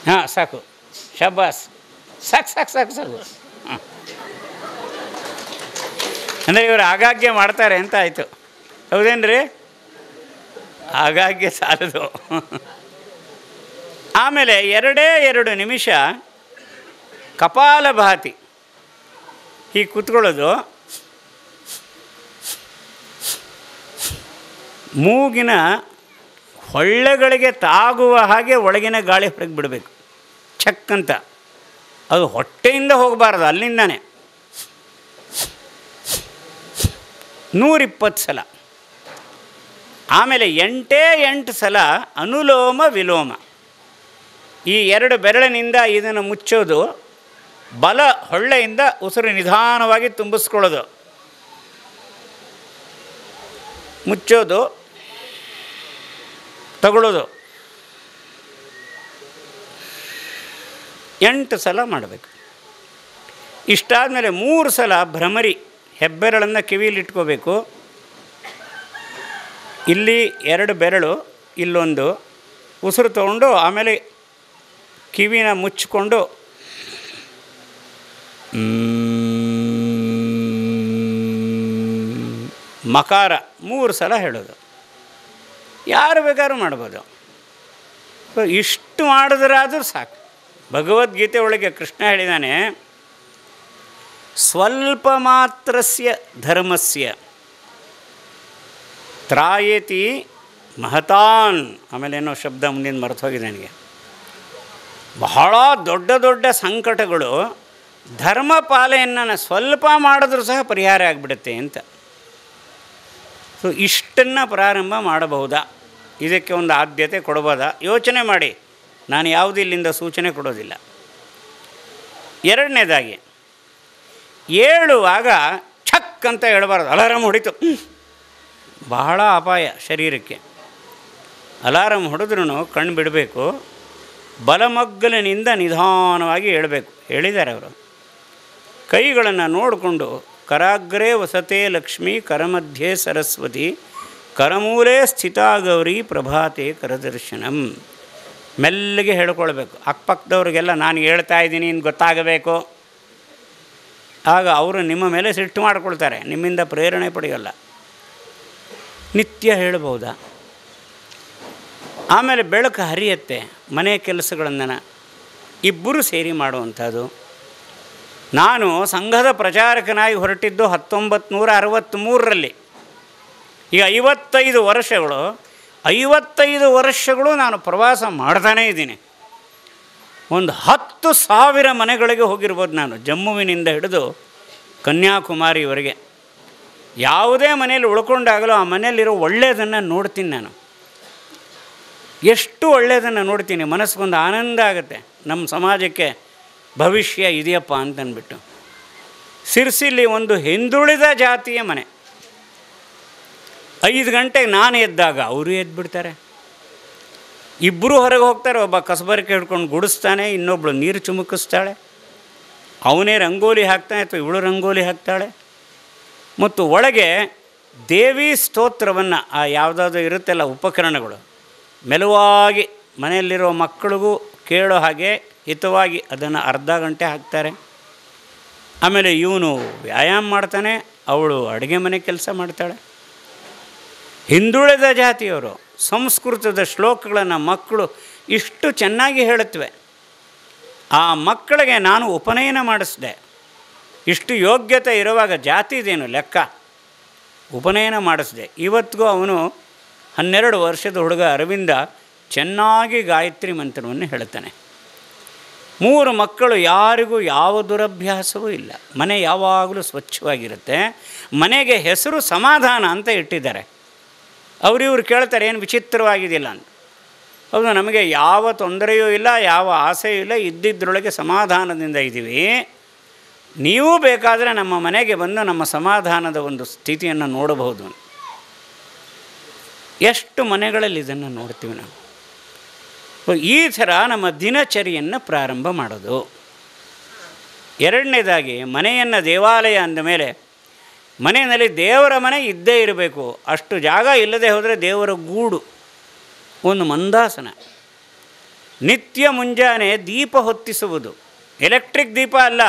ಹಾಂ, ಸಾಕು, ಶಬ್ಬಾಸ್, ಸಾಕು. ಹಾಂ, ಅಂದರೆ ಇವರು ಆಗಾಗ್ಗೆ ಮಾಡ್ತಾರೆ ಅಂತ ಆಯಿತು. ಹೌದೇನ್ರಿ? ಆಗಾಗ್ಗೆ ಸಾಲದು. ಆಮೇಲೆ 2 ನಿಮಿಷ ಕಪಾಲಭಾತಿ ಹೀಗೆ ಕೂತ್ಕೊಳ್ಳೋದು. ಮೂಗಿನ ಹೊಳ್ಳೆಗಳಿಗೆ ತಾಗುವ ಹಾಗೆ ಒಳಗಿನ ಗಾಳಿ ಹೊರಗೆ ಬಿಡಬೇಕು, ಛಕ್ಕಂತ. ಅದು ಹೊಟ್ಟೆಯಿಂದ ಹೋಗಬಾರ್ದು, ಅಲ್ಲಿಂದಾನೆ. 120 ಸಲ. ಆಮೇಲೆ 8 ಸಲ ಅನುಲೋಮ ವಿಲೋಮ. ಈ 2 ಬೆರಳಿನಿಂದ ಇದನ್ನು ಮುಚ್ಚೋದು, ಬಲ ಹೊಳ್ಳೆಯಿಂದ ಉಸಿರು ನಿಧಾನವಾಗಿ ತುಂಬಿಸ್ಕೊಳ್ಳೋದು, ಮುಚ್ಚೋದು, ತಗೊಳ್ಳೋದು. 8 ಸಲ ಮಾಡಬೇಕು. ಇಷ್ಟಾದಮೇಲೆ 3 ಸಲ ಭ್ರಮರಿ, ಹೆಬ್ಬೆರಳನ್ನು ಕಿವಿಯಲ್ಲಿಟ್ಕೋಬೇಕು. ಇಲ್ಲಿ 2 ಬೆರಳು, ಇಲ್ಲೊಂದು. ಉಸಿರು ತಗೊಂಡು ಆಮೇಲೆ ಕಿವಿನ ಮುಚ್ಚಿಕೊಂಡು ಮಕಾರ 3 ಸಲ ಹೇಳೋದು. ಯಾರು ಬೇಕಾದ್ರೂ ಮಾಡ್ಬೋದು. ಇಷ್ಟು ಮಾಡಿದ್ರಾದರೂ ಸಾಕು. ಭಗವದ್ಗೀತೆ ಒಳಗೆ ಕೃಷ್ಣ ಹೇಳಿದ್ದಾನೆ, ಸ್ವಲ್ಪ ಮಾತ್ರಸ್ಯ ಧರ್ಮಸ್ಯ ತ್ರಾಯತಿ ಮಹತಾನ್. ಆಮೇಲೆ ಏನೋ ಶಬ್ದ ಮುಂದಿನ ಮರೆತು ಹೋಗಿದೆ ನನಗೆ. ಬಹಳ ದೊಡ್ಡ ಸಂಕಟಗಳು ಧರ್ಮ ಪಾಲನೆಯನ್ನು ಸ್ವಲ್ಪ ಮಾಡಿದ್ರೂ ಸಹ ಪರಿಹಾರ ಆಗಿಬಿಡುತ್ತೆ ಅಂತ. ಸೊ ಇಷ್ಟನ್ನು ಪ್ರಾರಂಭ ಮಾಡಬಹುದಾ? ಇದಕ್ಕೆ ಒಂದು ಆದ್ಯತೆ ಕೊಡ್ಬೋದಾ? ಯೋಚನೆ ಮಾಡಿ. ನಾನು ಯಾವುದೂ ಇಲ್ಲಿಂದ ಸೂಚನೆ ಕೊಡೋದಿಲ್ಲ. 2ನೇದಾಗಿ, ಏಳುವಾಗ ಛಕ್ ಅಂತ ಹೇಳಬಾರ್ದು. ಅಲಾರಾಮ್ ಹೊಡಿತು, ಬಹಳ ಅಪಾಯ ಶರೀರಕ್ಕೆ. ಅಲಾರಾಮ್ ಹೊಡೆದ್ರೂ ಕಣ್ಣು ಬಿಡಬೇಕು. ಬಲಮಗ್ಗಲಿನಿಂದ ನಿಧಾನವಾಗಿ ಹೇಳಬೇಕು. ಹೇಳಿದ್ದಾರೆ ಅವರು. ಕೈಗಳನ್ನು ನೋಡಿಕೊಂಡು, ಕರಾಗ್ರೇ ವಸತೆ ಲಕ್ಷ್ಮೀ, ಕರಮಧ್ಯೆ ಸರಸ್ವತಿ, ಕರಮೂಲೆ ಸ್ಥಿತಾ ಗೌರಿ, ಪ್ರಭಾತೆ ಕರದರ್ಶನಂ. ಮೆಲ್ಲಗೆ ಹೇಳ್ಕೊಳ್ಬೇಕು. ಅಕ್ಕಪಕ್ಕದವ್ರಿಗೆಲ್ಲ ನಾನು ಹೇಳ್ತಾ ಇದ್ದೀನಿ ಇನ್ನು ಗೊತ್ತಾಗಬೇಕು. ಆಗ ಅವರು ನಿಮ್ಮ ಮೇಲೆ ಸಿಟ್ಟು ಮಾಡಿಕೊಳ್ತಾರೆ, ನಿಮ್ಮಿಂದ ಪ್ರೇರಣೆ ಪಡೆಯೋಲ್ಲ. ನಿತ್ಯ ಹೇಳ್ಬೋದಾ? ಆಮೇಲೆ ಬೆಳಕು ಹರಿಯತ್ತೆ. ಮನೆ ಕೆಲಸಗಳನ್ನು ಇಬ್ಬರು ಸೇರಿ ಮಾಡುವಂಥದ್ದು. ನಾನು ಸಂಘದ ಪ್ರಚಾರಕನಾಗಿ ಹೊರಟಿದ್ದು 1963ರಲ್ಲಿ. ಈಗ 55 ವರ್ಷಗಳು ನಾನು ಪ್ರವಾಸ ಮಾಡ್ತಾನೇ ಇದ್ದೀನಿ. ಒಂದು 10,000 ಮನೆಗಳಿಗೆ ಹೋಗಿರ್ಬೋದು ನಾನು, ಜಮ್ಮುವಿನಿಂದ ಹಿಡಿದು ಕನ್ಯಾಕುಮಾರಿವರೆಗೆ. ಯಾವುದೇ ಮನೆಯಲ್ಲಿ ಉಳ್ಕೊಂಡಾಗಲೂ ಆ ಮನೆಯಲ್ಲಿರೋ ಒಳ್ಳೆಯದನ್ನು ನೋಡ್ತೀನಿ ನಾನು. ಎಷ್ಟು ಒಳ್ಳೆಯದನ್ನು ನೋಡ್ತೀನಿ, ಮನಸ್ಸಿಗೊಂದು ಆನಂದ ಆಗುತ್ತೆ. ನಮ್ಮ ಸಮಾಜಕ್ಕೆ ಭವಿಷ್ಯ ಇದೆಯಪ್ಪ ಅಂತಂದ್ಬಿಟ್ಟು. ಸಿರ್ಸಿಲಿ ಒಂದು ಹಿಂದುಳಿದ ಜಾತಿಯ ಮನೆ. 5 ಗಂಟೆಗೆ ನಾನು ಎದ್ದಾಗ ಅವರು ಎದ್ಬಿಡ್ತಾರೆ. ಇಬ್ಬರು ಹೊರಗೆ ಹೋಗ್ತಾರೆ. ಒಬ್ಬ ಕಸಬರಿಕೆ ಹಿಡ್ಕೊಂಡು ಗುಡಿಸ್ತಾನೆ, ಇನ್ನೊಬ್ಬಳು ನೀರು ಚುಮುಕಿಸ್ತಾಳೆ. ಅವನೇ ರಂಗೋಲಿ ಹಾಕ್ತಾನೆ ಅಥವಾ ಇವಳು ರಂಗೋಲಿ ಹಾಕ್ತಾಳೆ. ಮತ್ತು ಒಳಗೆ ದೇವಿ ಸ್ತೋತ್ರವನ್ನು, ಆ ಯಾವುದಾದ್ರು ಇರುತ್ತೆಲ್ಲ ಉಪಕರಣಗಳು, ಮೆಲುವಾಗಿ ಮನೆಯಲ್ಲಿರೋ ಮಕ್ಕಳಿಗೂ ಕೇಳೋ ಹಾಗೆ ಹಿತವಾಗಿ ಅದನ್ನು ಅರ್ಧ ಗಂಟೆ ಹಾಕ್ತಾರೆ. ಆಮೇಲೆ ಇವನು ವ್ಯಾಯಾಮ ಮಾಡ್ತಾನೆ, ಅವಳು ಅಡುಗೆ ಮನೆ ಕೆಲಸ ಮಾಡ್ತಾಳೆ. ಹಿಂದುಳಿದ ಜಾತಿಯವರು ಸಂಸ್ಕೃತದ ಶ್ಲೋಕಗಳನ್ನು ಮಕ್ಕಳು ಇಷ್ಟು ಚೆನ್ನಾಗಿ ಹೇಳುತ್ತವೆ. ಆ ಮಕ್ಕಳಿಗೆ ನಾನು ಉಪನಯನ ಮಾಡಿಸಿದೆ. ಇಷ್ಟು ಯೋಗ್ಯತೆ ಇರುವಾಗ ಜಾತಿದೇನು ಲೆಕ್ಕ, ಉಪನಯನ ಮಾಡಿಸಿದೆ. ಇವತ್ತಿಗೂ ಅವನು 12 ವರ್ಷದ ಹುಡುಗ ಅರವಿಂದ ಚೆನ್ನಾಗಿ ಗಾಯತ್ರಿ ಮಂತ್ರವನ್ನು ಹೇಳ್ತಾನೆ. 3 ಮಕ್ಕಳು, ಯಾರಿಗೂ ಯಾವ ದುರಭ್ಯಾಸವೂ ಇಲ್ಲ. ಮನೆ ಯಾವಾಗಲೂ ಸ್ವಚ್ಛವಾಗಿರುತ್ತೆ. ಮನೆಗೆ ಹೆಸರು ಸಮಾಧಾನ ಅಂತ ಇಟ್ಟಿದ್ದಾರೆ. ಅವರಿವ್ರು ಕೇಳ್ತಾರೆ, ಏನು ವಿಚಿತ್ರವಾಗಿದೆಯಲ್ಲ ಅಂತ. ಹೌದು, ನಮಗೆ ಯಾವ ತೊಂದರೆಯೂ ಇಲ್ಲ, ಯಾವ ಆಸೆಯೂ ಇಲ್ಲ, ಇದ್ದಿದ್ದರೊಳಗೆ ಸಮಾಧಾನದಿಂದ ಇದ್ದೀವಿ. ನೀವು ಬೇಕಾದರೆ ನಮ್ಮ ಮನೆಗೆ ಬಂದು ನಮ್ಮ ಸಮಾಧಾನದ ಒಂದು ಸ್ಥಿತಿಯನ್ನು ನೋಡಬಹುದು. ಎಷ್ಟು ಮನೆಗಳಲ್ಲಿ ಇದನ್ನು ನೋಡ್ತೀವಿ ನಾವು. ಈ ಥರ ನಮ್ಮ ದಿನಚರಿಯನ್ನು ಪ್ರಾರಂಭ ಮಾಡೋದು. ಎರಡನೇದಾಗಿ, ಮನೆಯನ್ನು ದೇವಾಲಯ ಅಂದಮೇಲೆ ಮನೆಯಲ್ಲಿ ದೇವರ ಮನೆ ಇದ್ದೇ ಇರಬೇಕು. ಅಷ್ಟು ಜಾಗ ಇಲ್ಲದೆ ಹೋದರೆ ದೇವರ ಗೂಡು, ಒಂದು ಮಂದಾಸನ. ನಿತ್ಯ ಮುಂಜಾನೆ ದೀಪ ಹೊತ್ತಿಸುವುದು, ಎಲೆಕ್ಟ್ರಿಕ್ ದೀಪ ಅಲ್ಲ,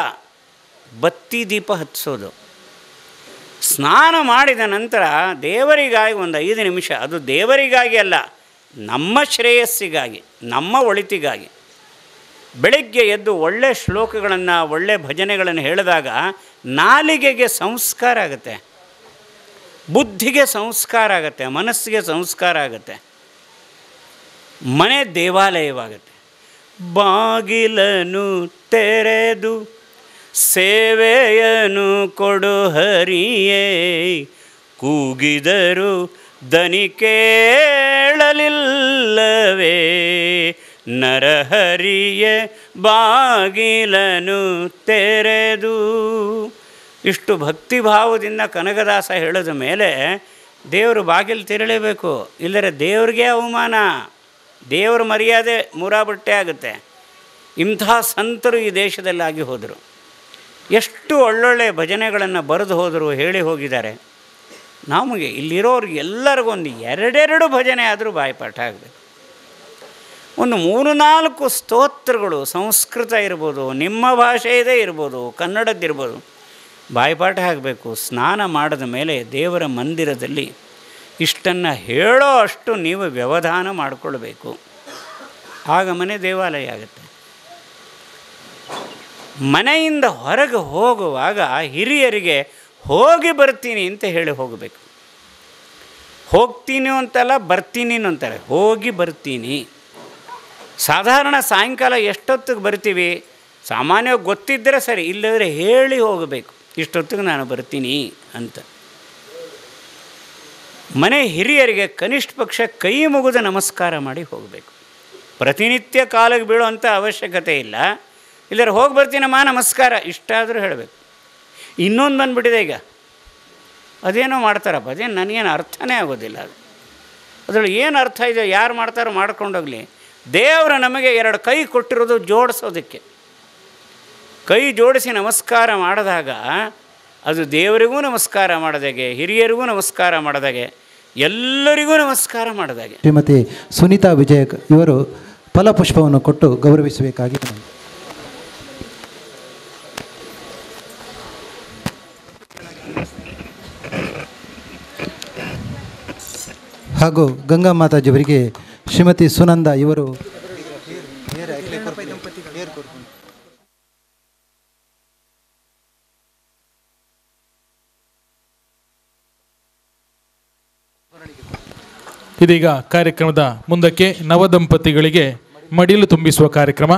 ಬತ್ತಿ ದೀಪ ಹತ್ತಿಸೋದು. ಸ್ನಾನ ಮಾಡಿದ ನಂತರ ದೇವರಿಗಾಗಿ ಒಂದು 5 ನಿಮಿಷ, ಅದು ದೇವರಿಗಾಗಿ ಅಲ್ಲ, ನಮ್ಮ ಶ್ರೇಯಸ್ಸಿಗಾಗಿ, ನಮ್ಮ ಒಳಿತಿಗಾಗಿ. ಬೆಳಗ್ಗೆ ಎದ್ದು ಒಳ್ಳೆ ಶ್ಲೋಕಗಳನ್ನು, ಒಳ್ಳೆ ಭಜನೆಗಳನ್ನು ಹೇಳಿದಾಗ ನಾಲಿಗೆಗೆ ಸಂಸ್ಕಾರ ಆಗುತ್ತೆ, ಬುದ್ಧಿಗೆ ಸಂಸ್ಕಾರ ಆಗುತ್ತೆ, ಮನಸ್ಸಿಗೆ ಸಂಸ್ಕಾರ ಆಗುತ್ತೆ, ಮನೆ ದೇವಾಲಯವಾಗುತ್ತೆ. ಬಾಗಿಲನು ತೆರೆದು ಸೇವೆಯನು ಕೊಡು ಹರಿಯೇ, ಕೂಗಿದರು ದನಿ ಕೇಳಲಿಲ್ಲವೇ, ನರಹರಿಯ ಬಾಗಿಲನು ತೆರೆದು. ಇಷ್ಟು ಭಕ್ತಿಭಾವದಿಂದ ಕನಕದಾಸ ಹೇಳಿದ ಮೇಲೆ ದೇವರು ಬಾಗಿಲು ತೆರಳಲೇಬೇಕು, ಇಲ್ಲರೆ ದೇವ್ರಿಗೆ ಅವಮಾನ, ದೇವರ ಮರ್ಯಾದೆ ಮುರಾಬಟ್ಟೆ ಆಗುತ್ತೆ. ಇಂಥ ಸಂತರು ಈ ದೇಶದಲ್ಲಿ ಆಗಿ ಹೋದರು. ಎಷ್ಟು ಒಳ್ಳೊಳ್ಳೆ ಭಜನೆಗಳನ್ನು ಬರೆದು ಹೋದರು, ಹೇಳಿ ಹೋಗಿದ್ದಾರೆ. ನಮಗೆ ಇಲ್ಲಿರೋರಿಗೆ ಎಲ್ಲರಿಗೊಂದು 2 ಭಜನೆ ಆದರೂ ಬಾಯಿಪಾಠ ಆಗಬೇಕು. ಒಂದು 3-4 ಸ್ತೋತ್ರಗಳು, ಸಂಸ್ಕೃತ ಇರ್ಬೋದು, ನಿಮ್ಮ ಭಾಷೆಯದೇ ಇರ್ಬೋದು, ಕನ್ನಡದ್ದಿರ್ಬೋದು, ಬಾಯಿಪಾಠ ಆಗಬೇಕು. ಸ್ನಾನ ಮಾಡಿದ ಮೇಲೆ ದೇವರ ಮಂದಿರದಲ್ಲಿ ಇಷ್ಟನ್ನು ಹೇಳೋ ಅಷ್ಟು ನೀವು ವ್ಯವಧಾನ ಮಾಡಿಕೊಳ್ಬೇಕು. ಆಗ ಮನೆ ದೇವಾಲಯ ಆಗುತ್ತೆ. ಮನೆಯಿಂದ ಹೊರಗೆ ಹೋಗುವಾಗ ಹಿರಿಯರಿಗೆ ಹೋಗಿ ಬರ್ತೀನಿ ಅಂತ ಹೇಳಿ ಹೋಗಬೇಕು. ಹೋಗ್ತೀನಿ ಅಂತಲ್ಲ, ಬರ್ತೀನಿ ಅಂತಾರೆ, ಹೋಗಿ ಬರ್ತೀನಿ. ಸಾಧಾರಣ ಸಾಯಂಕಾಲ ಎಷ್ಟೊತ್ತಿಗೆ ಬರ್ತೀವಿ? ಸಾಮಾನ್ಯವಾಗಿ ಗೊತ್ತಿದ್ದರೆ ಸರಿ, ಇಲ್ಲದ್ರೆ ಹೇಳಿ ಹೋಗಬೇಕು, ಇಷ್ಟೊತ್ತಿಗೆ ನಾನು ಬರ್ತೀನಿ ಅಂತ. ಮನೆ ಹಿರಿಯರಿಗೆ ಕನಿಷ್ಠ ಪಕ್ಷ ಕೈ ಮುಗಿದು ನಮಸ್ಕಾರ ಮಾಡಿ ಹೋಗಬೇಕು. ಪ್ರತಿನಿತ್ಯ ಕಾಲಿಗೆ ಬೀಳುವಂಥ ಅವಶ್ಯಕತೆ ಇಲ್ಲ. ಇಲ್ಲದ್ರೆ ಹೋಗಿ ಬರ್ತೀನಮ್ಮ ನಮಸ್ಕಾರ ಇಷ್ಟಾದರೂ ಹೇಳಬೇಕು. ಇನ್ನೊಂದು ಬಂದುಬಿಟ್ಟಿದೆ ಈಗ, ಅದೇನೋ ಮಾಡ್ತಾರಪ್ಪ, ಅದೇನು ನನಗೇನು ಅರ್ಥನೇ ಆಗೋದಿಲ್ಲ. ಅದರಲ್ಲಿ ಏನು ಅರ್ಥ ಇದೆ? ಯಾರು ಮಾಡ್ತಾರೋ ಮಾಡ್ಕೊಂಡೋಗಲಿ. ದೇವರು ನಮಗೆ 2 ಕೈ ಕೊಟ್ಟಿರೋದು ಜೋಡಿಸೋದಕ್ಕೆ. ಕೈ ಜೋಡಿಸಿ ನಮಸ್ಕಾರ ಮಾಡಿದಾಗ ಅದು ದೇವರಿಗೂ ನಮಸ್ಕಾರ ಮಾಡಿದಾಗೆ, ಹಿರಿಯರಿಗೂ ನಮಸ್ಕಾರ ಮಾಡಿದಾಗೆ, ಎಲ್ಲರಿಗೂ ನಮಸ್ಕಾರ ಮಾಡಿದಾಗೆ. ಶ್ರೀಮತಿ ಸುನೀತಾ ವಿಜಯ ಇವರು ಫಲಪುಷ್ಪವನ್ನು ಕೊಟ್ಟು ಗೌರವಿಸಬೇಕಾಗಿ. ಹಾಗೂ ಗಂಗಾ ಮಾತಾಜಿಯವರಿಗೆ ಶ್ರೀಮತಿ ಸುನಂದ ಇವರು ಇದೀಗ ಕಾರ್ಯಕ್ರಮದ ಮುಂದಕ್ಕೆ ನವದಂಪತಿಗಳಿಗೆ ಮಡಿಲು ತುಂಬಿಸುವ ಕಾರ್ಯಕ್ರಮ.